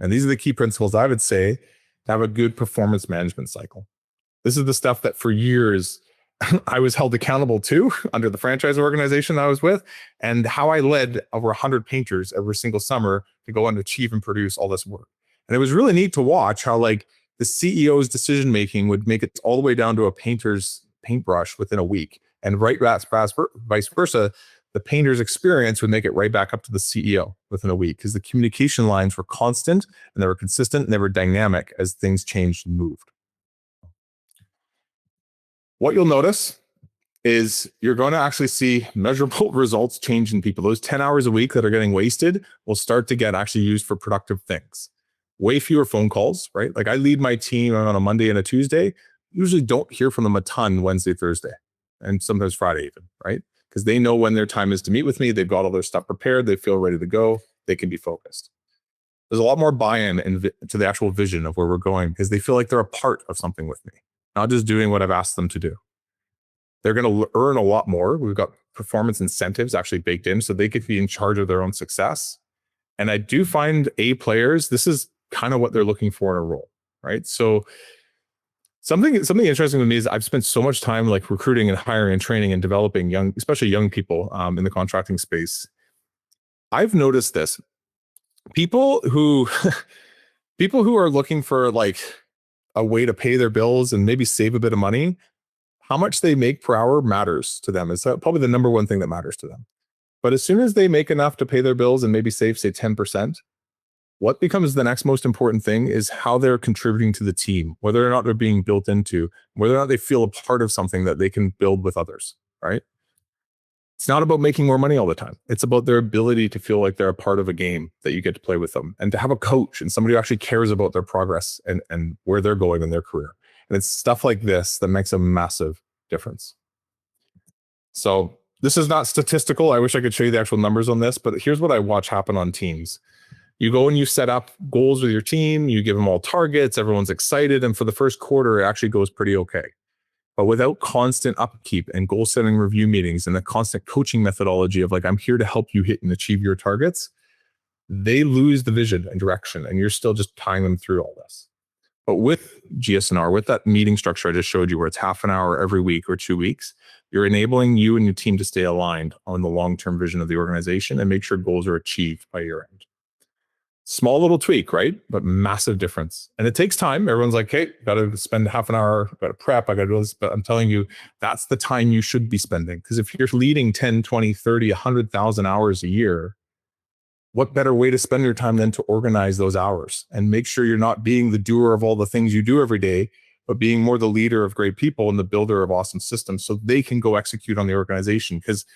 And these are the key principles I would say to have a good performance management cycle. This is the stuff that for years I was held accountable to under the franchise organization I was with, and how I led over 100 painters every single summer to go and achieve and produce all this work. And it was really neat to watch how like the CEO's decision making would make it all the way down to a painter's paintbrush within a week, and vice versa. The painter's experience would make it right back up to the CEO within a week because the communication lines were constant and they were consistent and they were dynamic as things changed and moved. What you'll notice is you're going to actually see measurable results change in people. Those 10 hours a week that are getting wasted will start to get actually used for productive things. Way fewer phone calls, right? Like I lead my team on a Monday and a Tuesday. Usually don't hear from them a ton Wednesday, Thursday, and sometimes Friday even, right? Because they know when their time is to meet with me. They've got all their stuff prepared. They feel ready to go. They can be focused. There's a lot more buy-in to the actual vision of where we're going because they feel like they're a part of something with me, not just doing what I've asked them to do. They're going to earn a lot more. We've got performance incentives actually baked in so they could be in charge of their own success. And I do find A players, this is kind of what they're looking for in a role, right? So something interesting to me is I've spent so much time like recruiting and hiring and training and developing especially young people in the contracting space. I've noticed this. People who are looking for like a way to pay their bills and maybe save a bit of money, how much they make per hour matters to them. It's probably the number one thing that matters to them. But as soon as they make enough to pay their bills and maybe save, say, 10%, what becomes the next most important thing is how they're contributing to the team, whether or not they're being built into, whether or not they feel a part of something that they can build with others, right? It's not about making more money all the time. It's about their ability to feel like they're a part of a game that you get to play with them and to have a coach and somebody who actually cares about their progress and where they're going in their career. And it's stuff like this that makes a massive difference. So this is not statistical. I wish I could show you the actual numbers on this, but here's what I watch happen on teams. You go and you set up goals with your team, you give them all targets, everyone's excited, and for the first quarter, it actually goes pretty okay. But without constant upkeep and goal setting review meetings and the constant coaching methodology of like, I'm here to help you hit and achieve your targets, they lose the vision and direction, and you're still just tying them through all this. But with GSNR, with that meeting structure I just showed you, where it's half an hour every week or 2 weeks, you're enabling you and your team to stay aligned on the long-term vision of the organization and make sure goals are achieved by year end. Small little tweak, right? But massive difference. And it takes time. Everyone's like, hey, got to spend half an hour, got to prep, I got to do this. But I'm telling you, that's the time you should be spending. Because if you're leading 10, 20, 30, 100,000 hours a year, what better way to spend your time than to organize those hours and make sure you're not being the doer of all the things you do every day, but being more the leader of great people and the builder of awesome systems so they can go execute on the organization. Because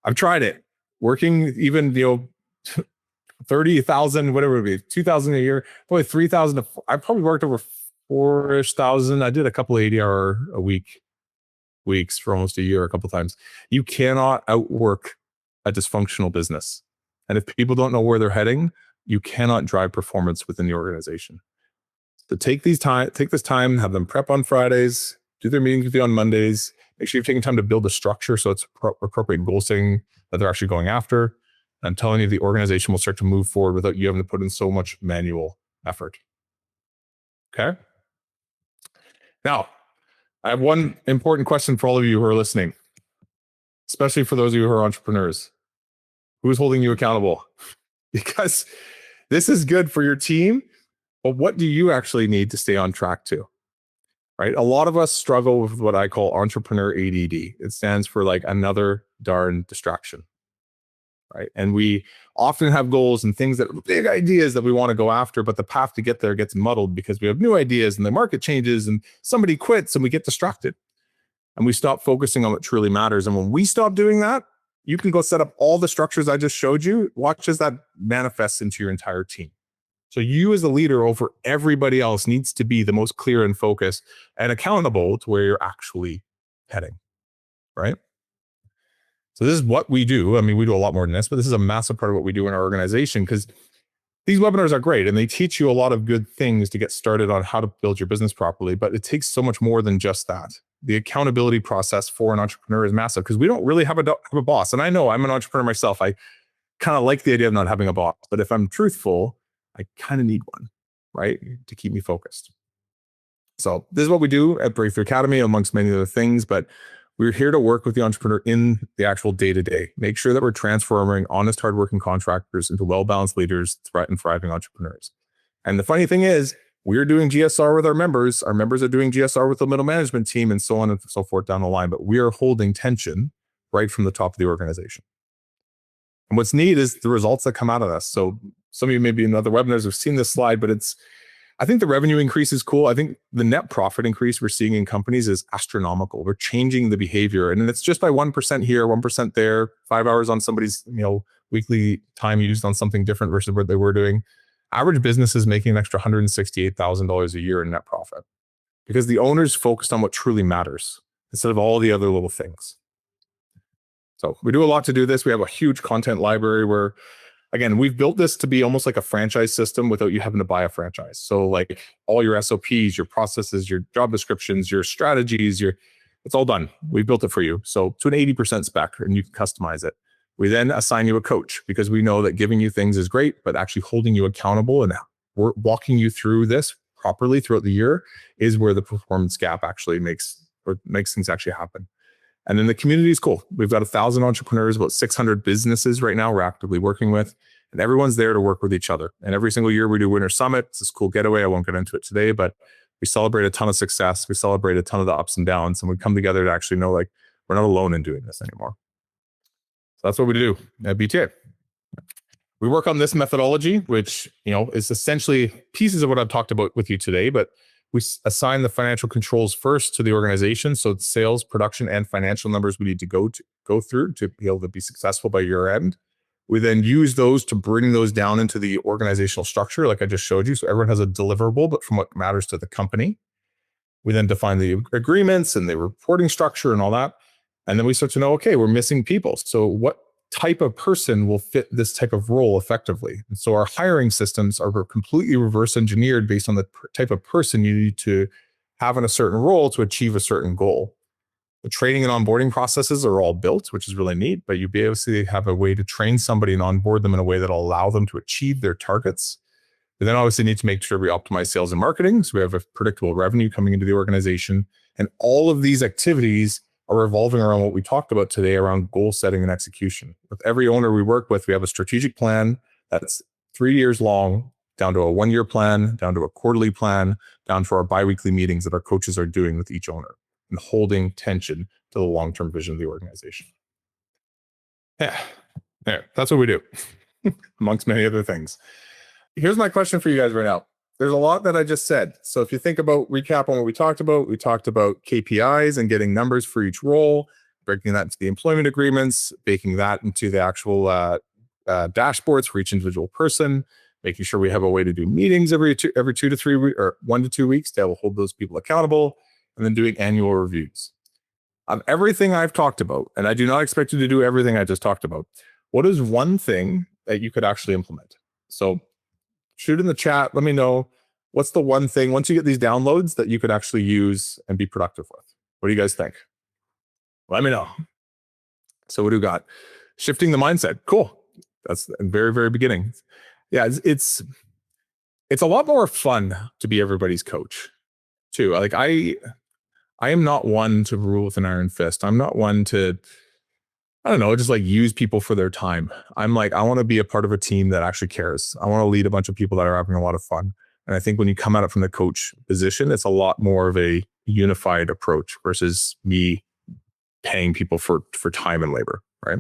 I've tried it working even, 30,000, whatever it would be, 2,000 a year, probably 3,000. I probably worked over 4,000. I did a couple of 80-hour a week weeks for almost a year, a couple of times. You cannot outwork a dysfunctional business. And if people don't know where they're heading, you cannot drive performance within the organization. So take this time, have them prep on Fridays, do their meetings with you on Mondays. Make sure you're taking time to build a structure so it's appropriate goal setting that they're actually going after. I'm telling you, the organization will start to move forward without you having to put in so much manual effort. Okay. Now, I have one important question for all of you who are listening, especially for those of you who are entrepreneurs. Who's holding you accountable? Because this is good for your team, but what do you actually need to stay on track to? Right? A lot of us struggle with what I call entrepreneur ADD. It stands for like another darn distraction. Right? And we often have goals and things that are big ideas that we want to go after, but the path to get there gets muddled because we have new ideas and the market changes and somebody quits and we get distracted and we stop focusing on what truly matters. And when we stop doing that, you can go set up all the structures I just showed you. Watch as that manifests into your entire team. So you as a leader over everybody else needs to be the most clear and focused and accountable to where you're actually heading, right? So this is what we do. I mean, we do a lot more than this, but this is a massive part of what we do in our organization because these webinars are great and they teach you a lot of good things to get started on how to build your business properly, but it takes so much more than just that. The accountability process for an entrepreneur is massive because we don't really have a boss. And I know I'm an entrepreneur myself. I kind of like the idea of not having a boss, but if I'm truthful, I kind of need one, right? To keep me focused. So this is what we do at Breakthrough Academy, amongst many other things, but we're here to work with the entrepreneur in the actual day-to-day. Make sure that we're transforming honest, hardworking contractors into well-balanced leaders and thriving entrepreneurs. And the funny thing is, we're doing GSR with our members. Our members are doing GSR with the middle management team and so on and so forth down the line. But we are holding tension right from the top of the organization. And what's neat is the results that come out of this. So some of you maybe in other webinars have seen this slide, but I think the revenue increase is cool. I think the net profit increase we're seeing in companies is astronomical. We're changing the behavior, and it's just by 1% here, 1% there, 5 hours on somebody's weekly time used on something different versus what they were doing. Average business is making an extra $168,000 a year in net profit because the owners focused on what truly matters instead of all the other little things. So we do a lot to do this. We have a huge content library where, again, we've built this to be almost like a franchise system without you having to buy a franchise. So like all your SOPs, your processes, your job descriptions, your strategies, it's all done. We built it for you. So to an 80% spec, and you can customize it. We then assign you a coach because we know that giving you things is great, but actually holding you accountable and we're walking you through this properly throughout the year is where the performance gap actually makes things actually happen. And then the community is cool. We've got 1,000 entrepreneurs, about 600 businesses right now we're actively working with, and everyone's there to work with each other. And every single year we do Winter Summit. It's this cool getaway. I won't get into it today, but we celebrate a ton of success. We celebrate a ton of the ups and downs, and we come together to actually know like we're not alone in doing this anymore. So that's what we do at BTA. We work on this methodology, which is essentially pieces of what I've talked about with you today, but we assign the financial controls first to the organization. So it's sales, production, and financial numbers we need to go through to be able to be successful by year end. We then use those to bring those down into the organizational structure, like I just showed you. So everyone has a deliverable, but from what matters to the company. We then define the agreements and the reporting structure and all that. And then we start to know, okay, we're missing people. So what type of person will fit this type of role effectively? And so our hiring systems are completely reverse engineered based on the type of person you need to have in a certain role to achieve a certain goal. The training and onboarding processes are all built, which is really neat, but you basically have a way to train somebody and onboard them in a way that'll allow them to achieve their targets. We then obviously need to make sure we optimize sales and marketing. So we have a predictable revenue coming into the organization. And all of these activities are revolving around what we talked about today around goal setting and execution. With every owner we work with, we have a strategic plan that's 3 years long, down to a 1-year plan, down to a quarterly plan, down to our biweekly meetings that our coaches are doing with each owner and holding tension to the long-term vision of the organization. Yeah, that's what we do, amongst many other things. Here's my question for you guys right now. There's a lot that I just said. So if you think about recap on what we talked about KPIs and getting numbers for each role, breaking that into the employment agreements, baking that into the actual dashboards for each individual person, making sure we have a way to do meetings every 2 to 3 weeks or 1 to 2 weeks to hold those people accountable, and then doing annual reviews. On everything I've talked about, and I do not expect you to do everything I just talked about, what is one thing that you could actually implement? So shoot in the chat. Let me know what's the one thing once you get these downloads that you could actually use and be productive with. What do you guys think? Let me know. So what do we got? Shifting the mindset. Cool. That's the very, very beginning. Yeah, it's a lot more fun to be everybody's coach too. Like I am not one to rule with an iron fist. I'm not one to, I don't know, just like use people for their time. I'm like, I want to be a part of a team that actually cares. I want to lead a bunch of people that are having a lot of fun. And I think when you come at it from the coach position, it's a lot more of a unified approach versus me paying people for time and labor, right?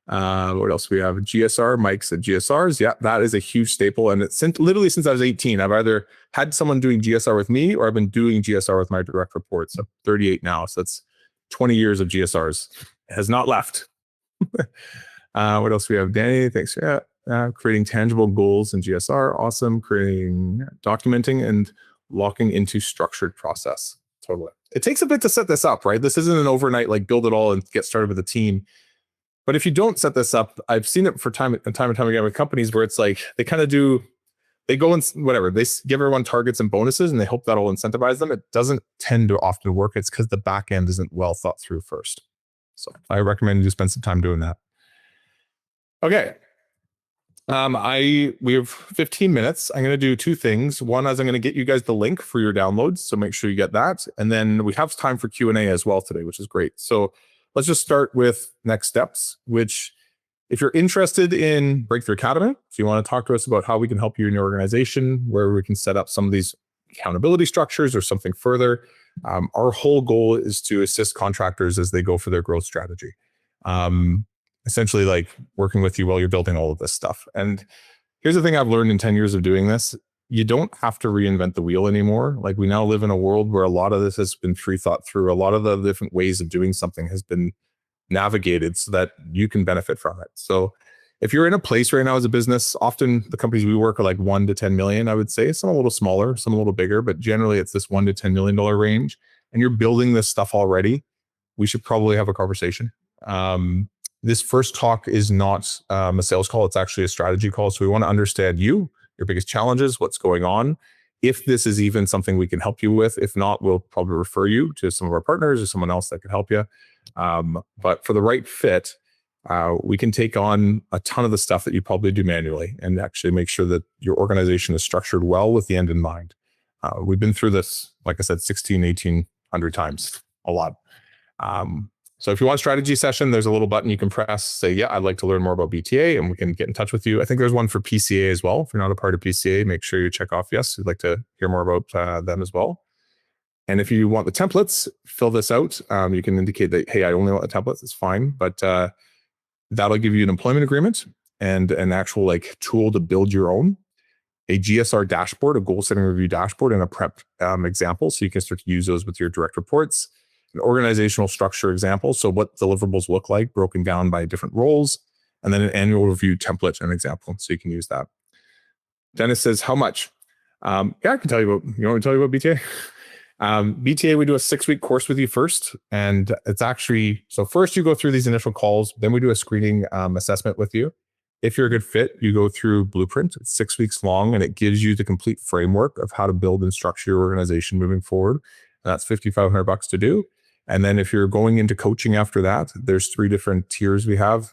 What else we have? GSR, Mike said GSRs. Yeah, that is a huge staple. And it's literally since I was 18, I've either had someone doing GSR with me or I've been doing GSR with my direct reports. I'm 38 now. So that's 20 years of GSRs. It has not left. What else we have? Danny, thanks. Yeah. Creating tangible goals in GSR. Awesome. Documenting and locking into structured process. Totally. It takes a bit to set this up, right? This isn't an overnight, like build it all and get started with a team. But if you don't set this up, I've seen it for time and time again with companies where it's like they kind of they go and whatever, they give everyone targets and bonuses and they hope that'll incentivize them. It doesn't tend to often work. It's because the back end isn't well thought through first. So I recommend you spend some time doing that. Okay. We have 15 minutes. I'm going to do two things. One is I'm going to get you guys the link for your downloads. So make sure you get that. And then we have time for Q&A as well today, which is great. So let's just start with next steps, which if you're interested in Breakthrough Academy, if you want to talk to us about how we can help you in your organization, where we can set up some of these accountability structures or something further, our whole goal is to assist contractors as they go for their growth strategy. Essentially like working with you while you're building all of this stuff. And here's the thing I've learned in 10 years of doing this. You don't have to reinvent the wheel anymore. Like we now live in a world where a lot of this has been pre-thought through. A lot of the different ways of doing something has been navigated so that you can benefit from it. So if you're in a place right now as a business, often the companies we work are like 1 to 10 million, I would say. Some a little smaller, some a little bigger, but generally it's this $1 to $10 million range. And you're building this stuff already. We should probably have a conversation. This first talk is not a sales call. It's actually a strategy call. So we want to understand you, your biggest challenges, what's going on. If this is even something we can help you with. If not, we'll probably refer you to some of our partners or someone else that can help you. But for the right fit, we can take on a ton of the stuff that you probably do manually and actually make sure that your organization is structured well with the end in mind. We've been through this, like I said, 16, 1800 times, a lot. So if you want a strategy session, there's a little button you can press, say, yeah, I'd like to learn more about BTA, and we can get in touch with you. I think there's one for PCA as well. If you're not a part of PCA, make sure you check off yes. We'd like to hear more about them as well. And if you want the templates, fill this out. You can indicate that, hey, I only want the templates. It's fine. But that'll give you an employment agreement and an actual like tool to build your own, a GSR dashboard, a goal setting review dashboard, and a prep example. So you can start to use those with your direct reports. An organizational structure example. So what deliverables look like broken down by different roles, and then an annual review template and example. So you can use that. Dennis says, how much? Yeah, I can tell you about, you want me to tell you about BTA? BTA, we do a 6-week course with you first. And it's actually, so first you go through these initial calls, then we do a screening assessment with you. If you're a good fit, you go through Blueprint. It's 6 weeks long, and it gives you the complete framework of how to build and structure your organization moving forward. And that's $5,500 to do. And then if you're going into coaching after that, there's 3 different tiers we have,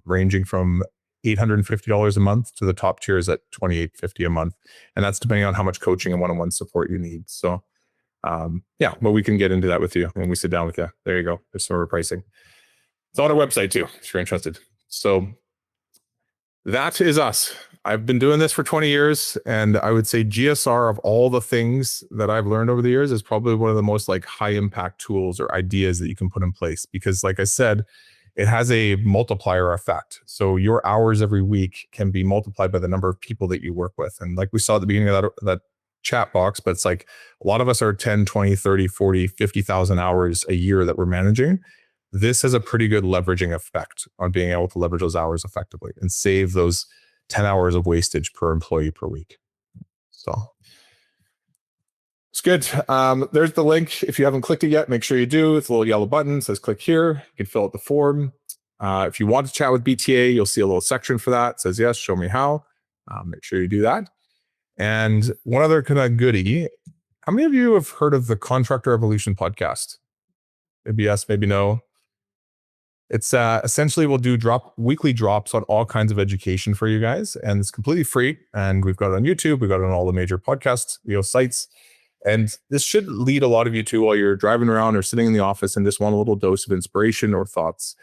ranging from $850 a month to the top tier is at $2,850 a month. And that's depending on how much coaching and one-on-one support you need. So yeah, but we can get into that with you when we sit down with you. There you go. There's some of our pricing. It's on our website too, if you're interested. So that is us. I've been doing this for 20 years, and I would say GSR, of all the things that I've learned over the years, is probably one of the most like high impact tools or ideas that you can put in place, because like I said, it has a multiplier effect. So your hours every week can be multiplied by the number of people that you work with. And like we saw at the beginning of that chat box, but it's like a lot of us are 10, 20, 30, 40, 50,000 hours a year that we're managing. This has a pretty good leveraging effect on being able to leverage those hours effectively and save those 10 hours of wastage per employee per week. So it's good. There's the link. If you haven't clicked it yet, make sure you do. It's a little yellow button. It says click here. You can fill out the form. If you want to chat with BTA, you'll see a little section for that. It says yes, show me how. Make sure you do that. And one other kind of goodie. How many of you have heard of the Contractor Evolution podcast? Maybe yes, maybe no. It's essentially we'll do weekly drops on all kinds of education for you guys, and it's completely free. And we've got it on YouTube, we've got it on all the major podcast sites, and this should lead a lot of you to while you're driving around or sitting in the office and just want a little dose of inspiration or thoughts.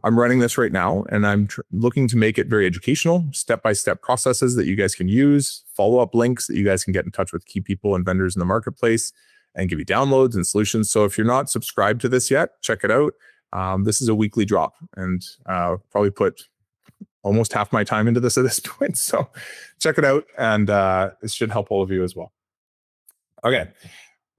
I'm running this right now, and I'm looking to make it very educational, step-by-step processes that you guys can use, follow-up links that you guys can get in touch with key people and vendors in the marketplace, and give you downloads and solutions. So if you're not subscribed to this yet, check it out. This is a weekly drop, and probably put almost half my time into this at this point. So check it out, and this should help all of you as well. Okay.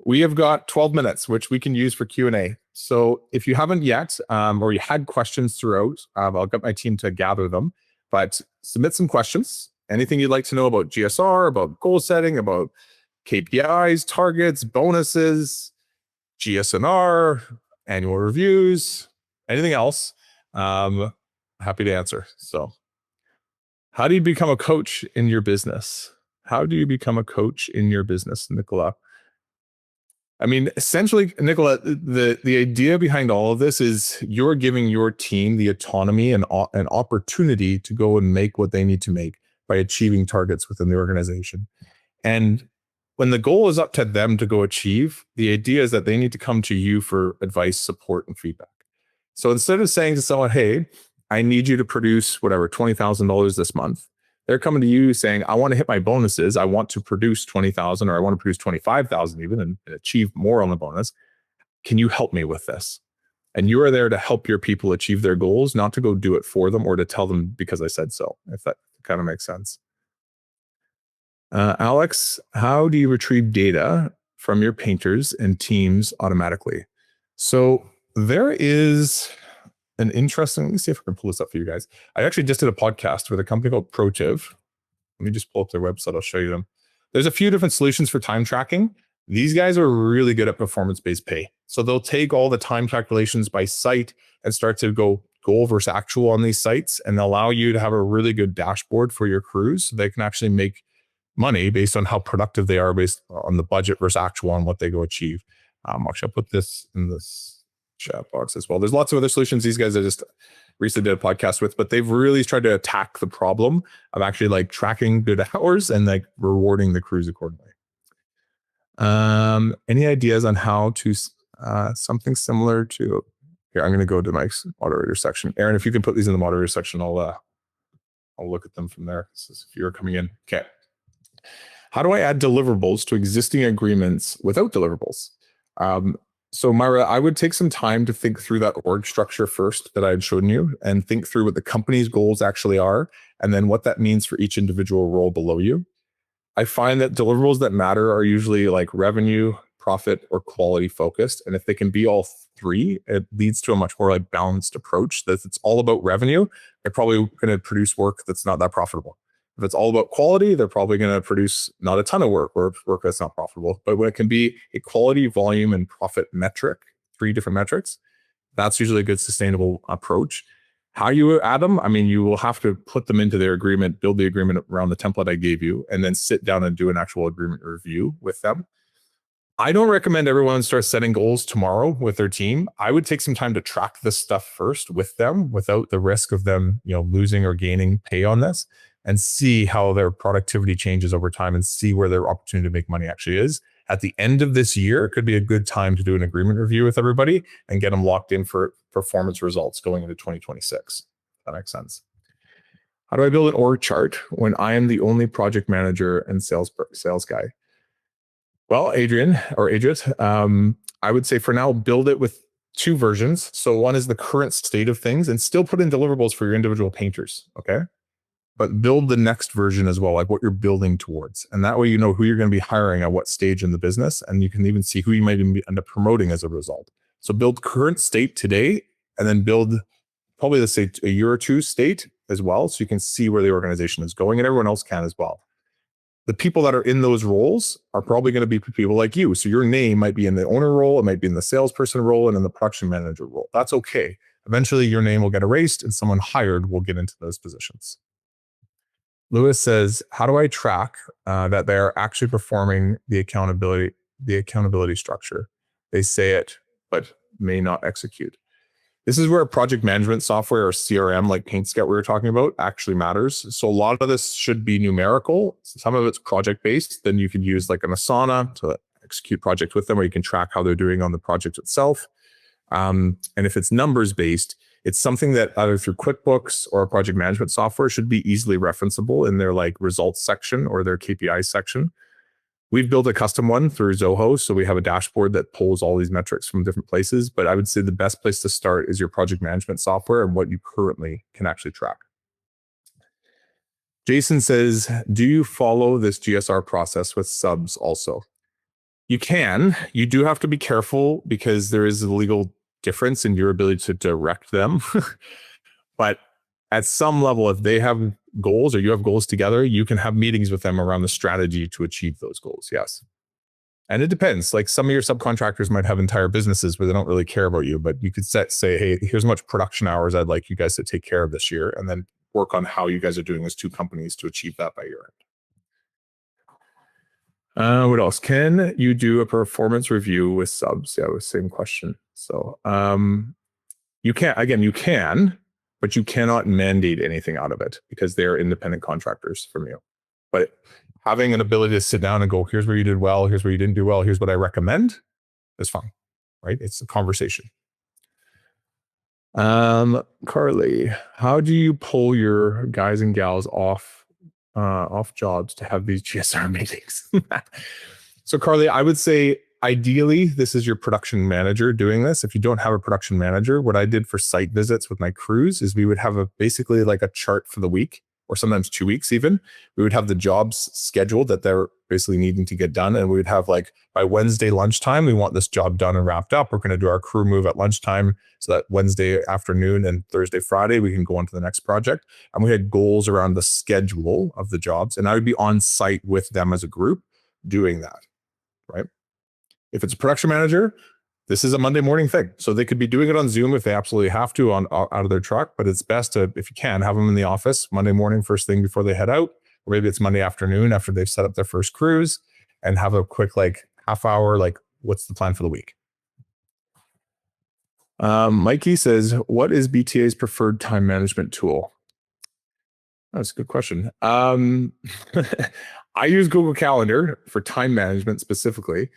We have got 12 minutes, which we can use for Q&A. So if you haven't yet, or you had questions throughout, I'll get my team to gather them, but submit some questions. Anything you'd like to know about GSR, about goal setting, about KPIs, targets, bonuses, GSNR, annual reviews, anything else, happy to answer. So how do you become a coach in your business? How do you become a coach in your business, Nicola? I mean, essentially, Nicola, the idea behind all of this is you're giving your team the autonomy and an opportunity to go and make what they need to make by achieving targets within the organization. And when the goal is up to them to go achieve, the idea is that they need to come to you for advice, support, and feedback. So instead of saying to someone, hey, I need you to produce whatever, $20,000 this month, they're coming to you saying, I want to hit my bonuses. I want to produce 20,000, or I want to produce 25,000 even, and achieve more on the bonus. Can you help me with this? And you are there to help your people achieve their goals, not to go do it for them or to tell them because I said so, if that kind of makes sense. Alex, how do you retrieve data from your painters and teams automatically? So there is an interesting, let me see if I can pull this up for you guys. I actually just did a podcast with a company called Protiv. Let me just pull up their website. I'll show you them. There's a few different solutions for time tracking. These guys are really good at performance-based pay. So they'll take all the time calculations by site and start to go goal versus actual on these sites, and allow you to have a really good dashboard for your crews so they can actually make money based on how productive they are based on the budget versus actual and what they go achieve. Actually, I'll put this in this chat box as well. There's lots of other solutions these guys I just recently did a podcast with, but they've really tried to attack the problem of actually like tracking good hours and like rewarding the crews accordingly. Any ideas on how to something similar to here? I'm going to go to my moderator section. Aaron, if you can put these in the moderator section, I'll look at them from there. This is if you're coming in. Okay. How do I add deliverables to existing agreements without deliverables? So Myra, I would take some time to think through that org structure first that I had shown you, and think through what the company's goals actually are, and then what that means for each individual role below you. I find that deliverables that matter are usually like revenue, profit, or quality focused. And if they can be all three, it leads to a much more like balanced approach. That if it's all about revenue, they're probably going to produce work that's not that profitable. If it's all about quality, they're probably going to produce not a ton of work or work that's not profitable. But when it can be a quality, volume, and profit metric, 3 different metrics, that's usually a good sustainable approach. How you add them, I mean, you will have to put them into their agreement, build the agreement around the template I gave you, and then sit down and do an actual agreement review with them. I don't recommend everyone start setting goals tomorrow with their team. I would take some time to track this stuff first with them without the risk of them, losing or gaining pay on this, and see how their productivity changes over time and see where their opportunity to make money actually is. At the end of this year, it could be a good time to do an agreement review with everybody and get them locked in for performance results going into 2026. That makes sense. How do I build an org chart when I am the only project manager and sales guy? Well, Adrian or Adrit, I would say for now, build it with 2 versions. So one is the current state of things, and still put in deliverables for your individual painters, okay? But build the next version as well, like what you're building towards. And that way you know who you're going to be hiring at what stage in the business, and you can even see who you might even end up promoting as a result. So build current state today, and then build probably, let's say, a year or 2 state as well, so you can see where the organization is going, and everyone else can as well. The people that are in those roles are probably going to be people like you. So your name might be in the owner role, it might be in the salesperson role, and in the production manager role. That's okay. Eventually your name will get erased and someone hired will get into those positions. Lewis says, how do I track that they're actually performing the accountability structure? They say it, but may not execute. This is where project management software or CRM like Paint Scout we were talking about actually matters. So a lot of this should be numerical. Some of it's project based. Then you can use like an Asana to execute projects with them, or you can track how they're doing on the project itself. And if it's numbers based, it's something that either through QuickBooks or a project management software should be easily referenceable in their like results section or their KPI section. We've built a custom one through Zoho, so we have a dashboard that pulls all these metrics from different places. But I would say the best place to start is your project management software and what you currently can actually track. Jason says, do you follow this GSR process with subs also? You can. You do have to be careful because there is a legal difference in your ability to direct them. But at some level, if they have goals or you have goals together, you can have meetings with them around the strategy to achieve those goals. Yes. And it depends. Like some of your subcontractors might have entire businesses where they don't really care about you, but you could say, hey, here's how much production hours I'd like you guys to take care of this year, and then work on how you guys are doing as two companies to achieve that by year end. What else? Can you do a performance review with subs? Yeah, same question. So you can, but you cannot mandate anything out of it because they're independent contractors from you. But having an ability to sit down and go, here's where you did well, here's where you didn't do well, here's what I recommend, is fine, right? It's a conversation. Carly, how do you pull your guys and gals off jobs to have these GSR meetings? So Carly, I would say ideally, this is your production manager doing this. If you don't have a production manager, what I did for site visits with my crews is we would have basically like a chart for the week, or sometimes 2 weeks even. We would have the jobs scheduled that they're basically needing to get done. And we would have like by Wednesday lunchtime, we want this job done and wrapped up. We're going to do our crew move at lunchtime so that Wednesday afternoon and Thursday, Friday, we can go on to the next project. And we had goals around the schedule of the jobs. And I would be on site with them as a group doing that, right? If it's a production manager, this is a Monday morning thing. So they could be doing it on Zoom if they absolutely have to out of their truck, but it's best to, if you can, have them in the office Monday morning, first thing before they head out, or maybe it's Monday afternoon after they've set up their first cruise, and have a quick like half hour, like what's the plan for the week? Mikey says, what is BTA's preferred time management tool? That's a good question. I use Google Calendar for time management specifically.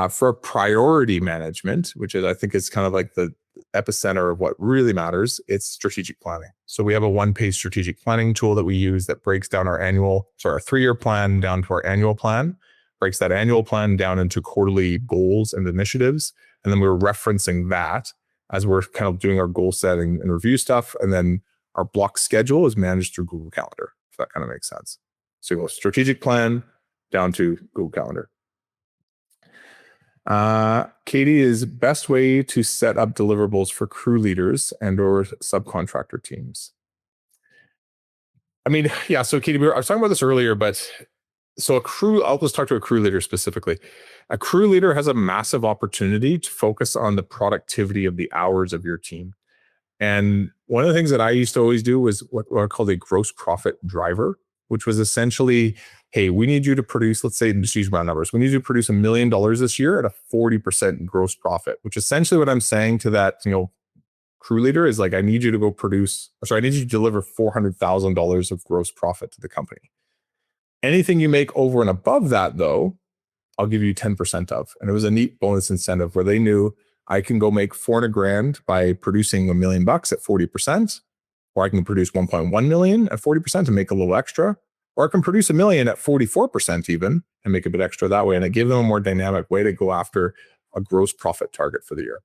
For priority management, which is, I think, is kind of like the epicenter of what really matters, it's strategic planning. So we have a one-page strategic planning tool that we use that breaks down our 3-year plan down to our annual plan, breaks that annual plan down into quarterly goals and initiatives. And then we're referencing that as we're kind of doing our goal setting and review stuff. And then our block schedule is managed through Google Calendar, if that kind of makes sense. So you go strategic plan down to Google Calendar. Katie, is best way to set up deliverables for crew leaders and or subcontractor teams? I mean, yeah. So Katie, I was talking about this earlier, but so I'll just talk to a crew leader specifically. A crew leader has a massive opportunity to focus on the productivity of the hours of your team. And one of the things that I used to always do was what are called a gross profit driver, which was essentially, hey, we need you to produce, let's say, just use round numbers. We need you to produce $1 million this year at a 40% gross profit, which essentially what I'm saying to that, crew leader is like, I need you to deliver $400,000 of gross profit to the company. Anything you make over and above that, though, I'll give you 10% of. And it was a neat bonus incentive where they knew I can go make $400,000 by producing $1 million at 40%, or I can produce 1.1 million at 40% and make a little extra, or I can produce $1 million at 44% even and make a bit extra that way. And it gave them a more dynamic way to go after a gross profit target for the year.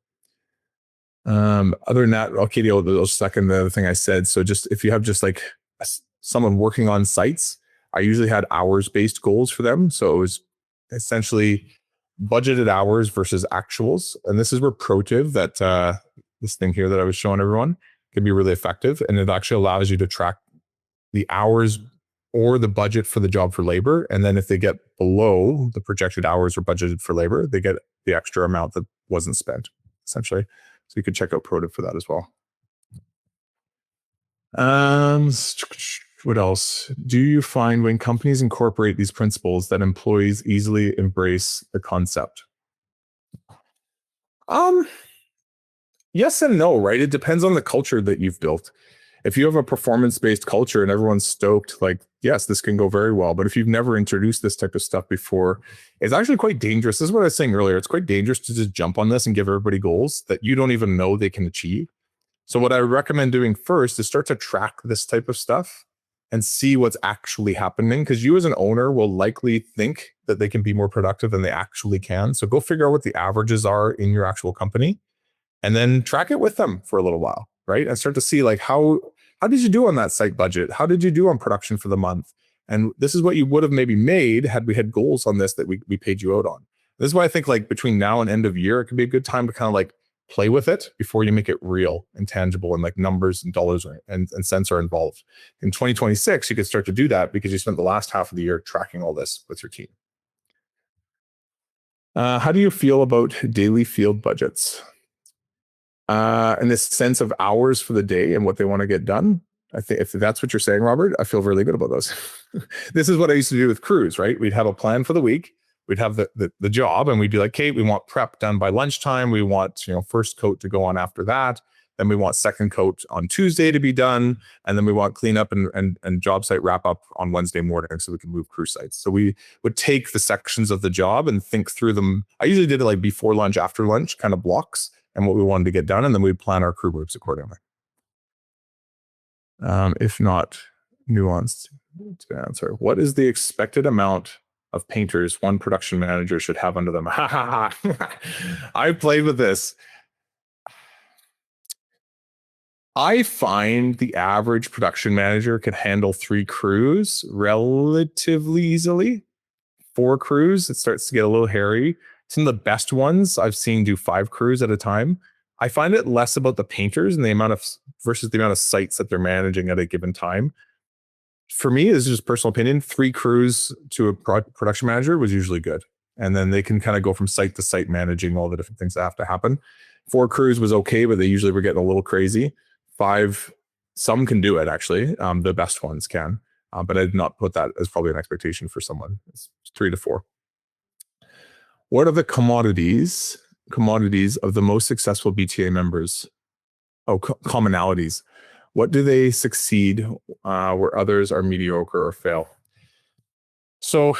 Other than that, okay, I'll second the other thing I said. So just if you have just like someone working on sites, I usually had hours-based goals for them. So it was essentially budgeted hours versus actuals. And this is where Protiv, that this thing here that I was showing everyone, can be really effective. And it actually allows you to track the hours or the budget for the job for labor. And then if they get below the projected hours or budgeted for labor, they get the extra amount that wasn't spent, essentially. So you could check out Protiv for that as well. What else? Do you find when companies incorporate these principles that employees easily embrace the concept? Yes and no, right? It depends on the culture that you've built. If you have a performance-based culture and everyone's stoked, like, yes, this can go very well. But if you've never introduced this type of stuff before, it's actually quite dangerous. This is what I was saying earlier. It's quite dangerous to just jump on this and give everybody goals that you don't even know they can achieve. So what I recommend doing first is start to track this type of stuff and see what's actually happening, because you as an owner will likely think that they can be more productive than they actually can. So go figure out what the averages are in your actual company and then track it with them for a little while, right? And start to see like how did you do on that site budget? How did you do on production for the month? And this is what you would have maybe made had we had goals on this that we paid you out on. This is why I think like between now and end of year, it could be a good time to kind of like play with it before you make it real and tangible and like numbers and dollars and cents are involved. In 2026, you could start to do that because you spent the last half of the year tracking all this with your team. How do you feel about daily field budgets? And this sense of hours for the day and what they want to get done. I think if that's what you're saying, Robert, I feel really good about those. This is what I used to do with crews, right? We'd have a plan for the week. We'd have the job and we'd be like, Kate, we want prep done by lunchtime. We want, first coat to go on after that. Then we want second coat on Tuesday to be done. And then we want cleanup and job site wrap up on Wednesday morning so we can move crew sites. So we would take the sections of the job and think through them. I usually did it like before lunch, after lunch kind of blocks and what we wanted to get done. And then we'd plan our crew moves accordingly. If not nuanced to answer, what is the expected amount of painters one production manager should have under them? I played with this. I find the average production manager can handle 3 crews relatively easily. 4 crews, it starts to get a little hairy. Some of the best ones I've seen do 5 crews at a time. I find it less about the painters and the amount of versus the amount of sites that they're managing at a given time. For me, this is just personal opinion. 3 crews to a production manager was usually good. And then they can kind of go from site to site managing all the different things that have to happen. 4 crews was okay, but they usually were getting a little crazy. 5, some can do it actually. The best ones can. But I did not put that as probably an expectation for someone. It's 3 to 4. What are the commodities of the most successful BTA members? Oh, commonalities. What do they succeed where others are mediocre or fail? So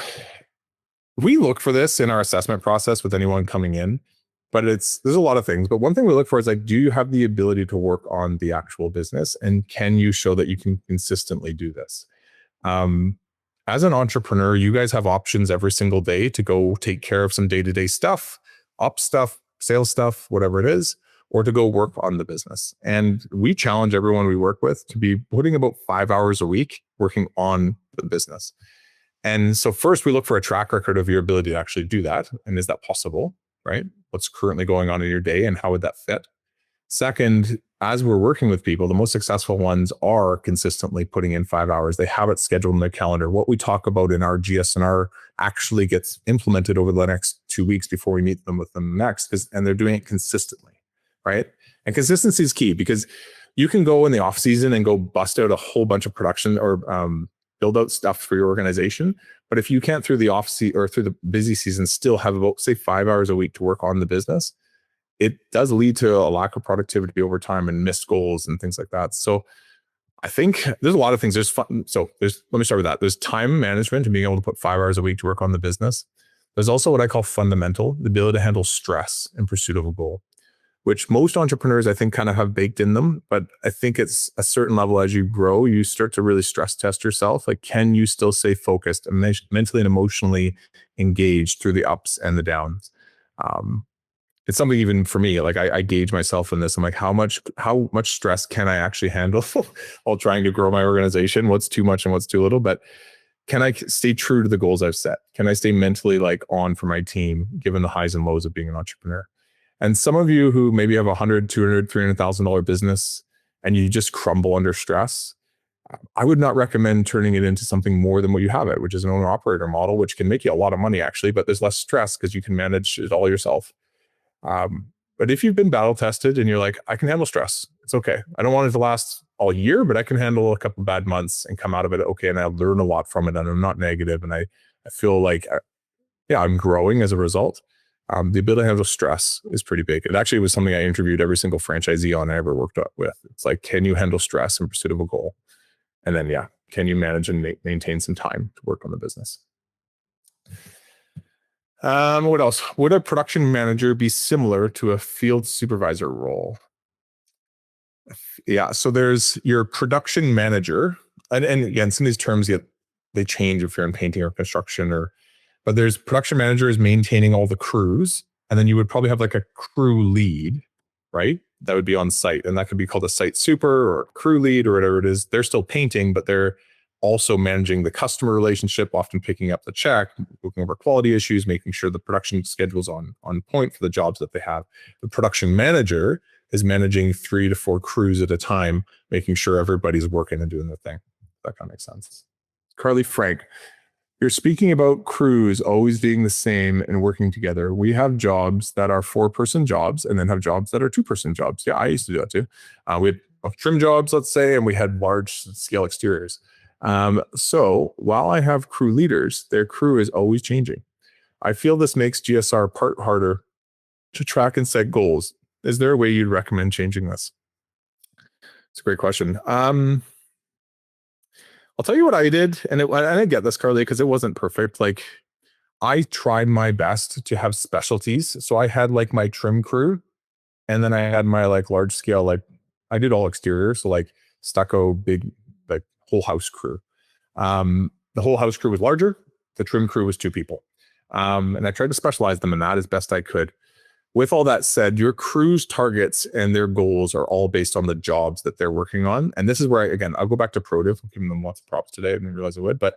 we look for this in our assessment process with anyone coming in, but there's a lot of things. But one thing we look for is like, do you have the ability to work on the actual business? And can you show that you can consistently do this? As an entrepreneur, you guys have options every single day to go take care of some day-to-day stuff, ops stuff, sales stuff, whatever it is, or to go work on the business. And we challenge everyone we work with to be putting about 5 hours a week working on the business. And so first we look for a track record of your ability to actually do that. And is that possible, right? What's currently going on in your day and how would that fit? Second, as we're working with people, the most successful ones are consistently putting in 5 hours. They have it scheduled in their calendar. What we talk about in our GSNR actually gets implemented over the next 2 weeks before we meet them with them next, and they're doing it consistently, right? And consistency is key because you can go in the off season and go bust out a whole bunch of production or build out stuff for your organization. But if you can't through the off season or through the busy season still have about say 5 hours a week to work on the business, it does lead to a lack of productivity over time and missed goals and things like that. So I think there's a lot of things. There's fun. So let me start with that. There's time management and being able to put 5 hours a week to work on the business. There's also what I call fundamental, the ability to handle stress in pursuit of a goal, which most entrepreneurs I think kind of have baked in them. But I think it's a certain level as you grow, you start to really stress test yourself. Like, can you still stay focused and mentally and emotionally engaged through the ups and the downs? It's something even for me, like I gauge myself in this. I'm like, how much stress can I actually handle while trying to grow my organization? What's too much and what's too little? But can I stay true to the goals I've set? Can I stay mentally like on for my team, given the highs and lows of being an entrepreneur? And some of you who maybe have $100,000, $200,000, $300,000 business and you just crumble under stress, I would not recommend turning it into something more than what you have it, which is an owner operator model, which can make you a lot of money actually, but there's less stress because you can manage it all yourself. But if you've been battle tested and you're like, I can handle stress, it's okay. I don't want it to last all year, but I can handle a couple of bad months and come out of it okay. And I learn a lot from it and I'm not negative. And I feel like, yeah, I'm growing as a result. The ability to handle stress is pretty big. It actually was something I interviewed every single franchisee on I ever worked with. It's like, can you handle stress in pursuit of a goal? And then, yeah, can you manage and maintain some time to work on the business? What else? Would a production manager be similar to a field supervisor role? Yeah, so there's your production manager, and again, some of these terms they change if you're in painting or construction, but there's production manager is maintaining all the crews, and then you would probably have like a crew lead, right? That would be on site, and that could be called a site super or a crew lead or whatever it is. They're still painting, but they're also managing the customer relationship, often picking up the check, looking over quality issues, making sure the production schedule's on point for the jobs that they have. The production manager is managing 3 to 4 crews at a time, making sure everybody's working and doing their thing. That kind of makes sense. Carly Frank, you're speaking about crews always being the same and working together. We have jobs that are 4-person jobs and then have jobs that are 2-person jobs. Yeah, I used to do that too. We had trim jobs, let's say, and we had large scale exteriors. So while I have crew leaders, their crew is always changing. I feel this makes GSR part harder to track and set goals. Is there a way you'd recommend changing this? It's a great question. I'll tell you what I did, and I didn't get this, Carly, because it wasn't perfect. Like, I tried my best to have specialties. So I had like my trim crew, and then I had my like large scale, like I did all exterior, so like stucco, big, like whole house crew. The whole house crew was larger. The trim crew was 2 people. And I tried to specialize them in that as best I could. With all that said, your crew's targets and their goals are all based on the jobs that they're working on. And this is where, I'll go back to Protive. I'm giving them lots of props today. I didn't realize I would, but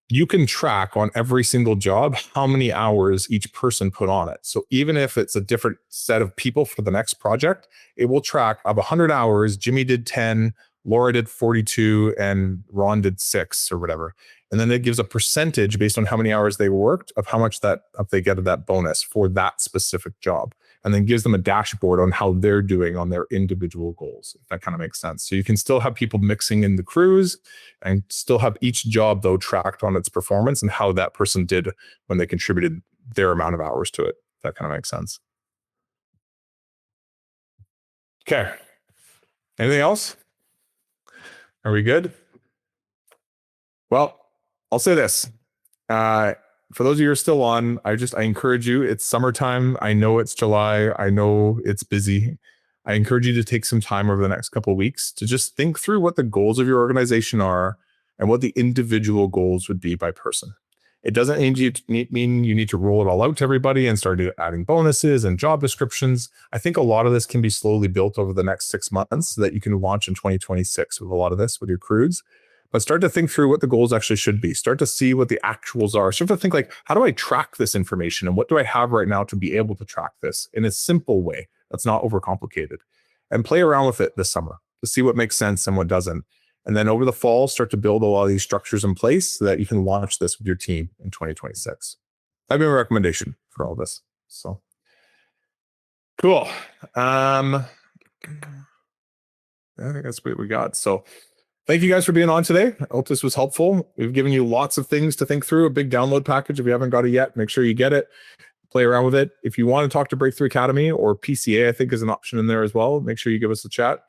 you can track on every single job how many hours each person put on it. So even if it's a different set of people for the next project, it will track of 100 hours, Jimmy did 10, Laura did 42, and Ron did 6 or whatever. And then it gives a percentage based on how many hours they worked of how much that they get of that bonus for that specific job. And then gives them a dashboard on how they're doing on their individual goals. If that kind of makes sense. So you can still have people mixing in the crews and still have each job, though, tracked on its performance and how that person did when they contributed their amount of hours to it. That kind of makes sense. Okay. Anything else? Are we good? Well, I'll say this. For those of you who are still on, I encourage you. It's summertime. I know it's July. I know it's busy. I encourage you to take some time over the next couple of weeks to just think through what the goals of your organization are and what the individual goals would be by person. It doesn't mean you need to roll it all out to everybody and start adding bonuses and job descriptions. I think a lot of this can be slowly built over the next 6 months so that you can launch in 2026 with a lot of this with your crews. But start to think through what the goals actually should be. Start to see what the actuals are. Start to think like, how do I track this information? And what do I have right now to be able to track this in a simple way that's not overcomplicated? And play around with it this summer to see what makes sense and what doesn't. And then over the fall, start to build a lot of these structures in place so that you can launch this with your team in 2026. That'd be my recommendation for all this. So cool. I think that's what we got. So thank you guys for being on today. I hope this was helpful. We've given you lots of things to think through, a big download package. If you haven't got it yet, make sure you get it. Play around with it. If you want to talk to Breakthrough Academy or PCA, I think is an option in there as well. Make sure you give us a chat.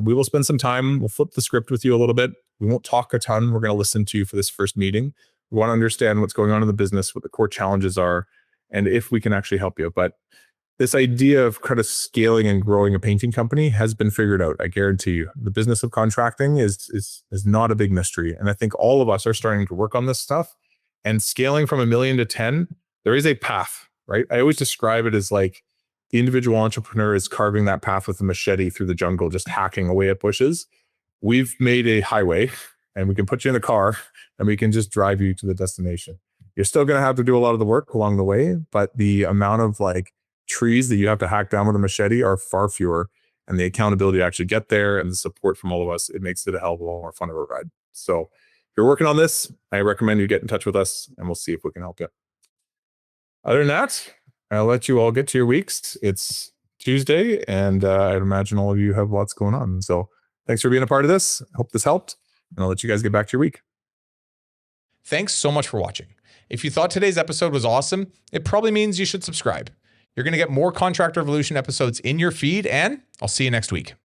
We will spend some time. We'll flip the script with you a little bit. We won't talk a ton. We're going to listen to you for this first meeting. We want to understand what's going on in the business, what the core challenges are, and if we can actually help you. But this idea of kind of scaling and growing a painting company has been figured out. I guarantee you. The business of contracting is not a big mystery. And I think all of us are starting to work on this stuff. And scaling from 1 million to 10, there is a path, right? I always describe it as like the individual entrepreneur is carving that path with a machete through the jungle, just hacking away at bushes. We've made a highway and we can put you in a car and we can just drive you to the destination. You're still going to have to do a lot of the work along the way, but the amount of like trees that you have to hack down with a machete are far fewer, and the accountability to actually get there and the support from all of us, it makes it a hell of a lot more fun of a ride. So if you're working on this, I recommend you get in touch with us and we'll see if we can help you. Other than that, I'll let you all get to your weeks. It's Tuesday, and I'd imagine all of you have lots going on. So thanks for being a part of this. I hope this helped, and I'll let you guys get back to your week. Thanks so much for watching. If you thought today's episode was awesome, it probably means you should subscribe. You're going to get more Contract Revolution episodes in your feed, and I'll see you next week.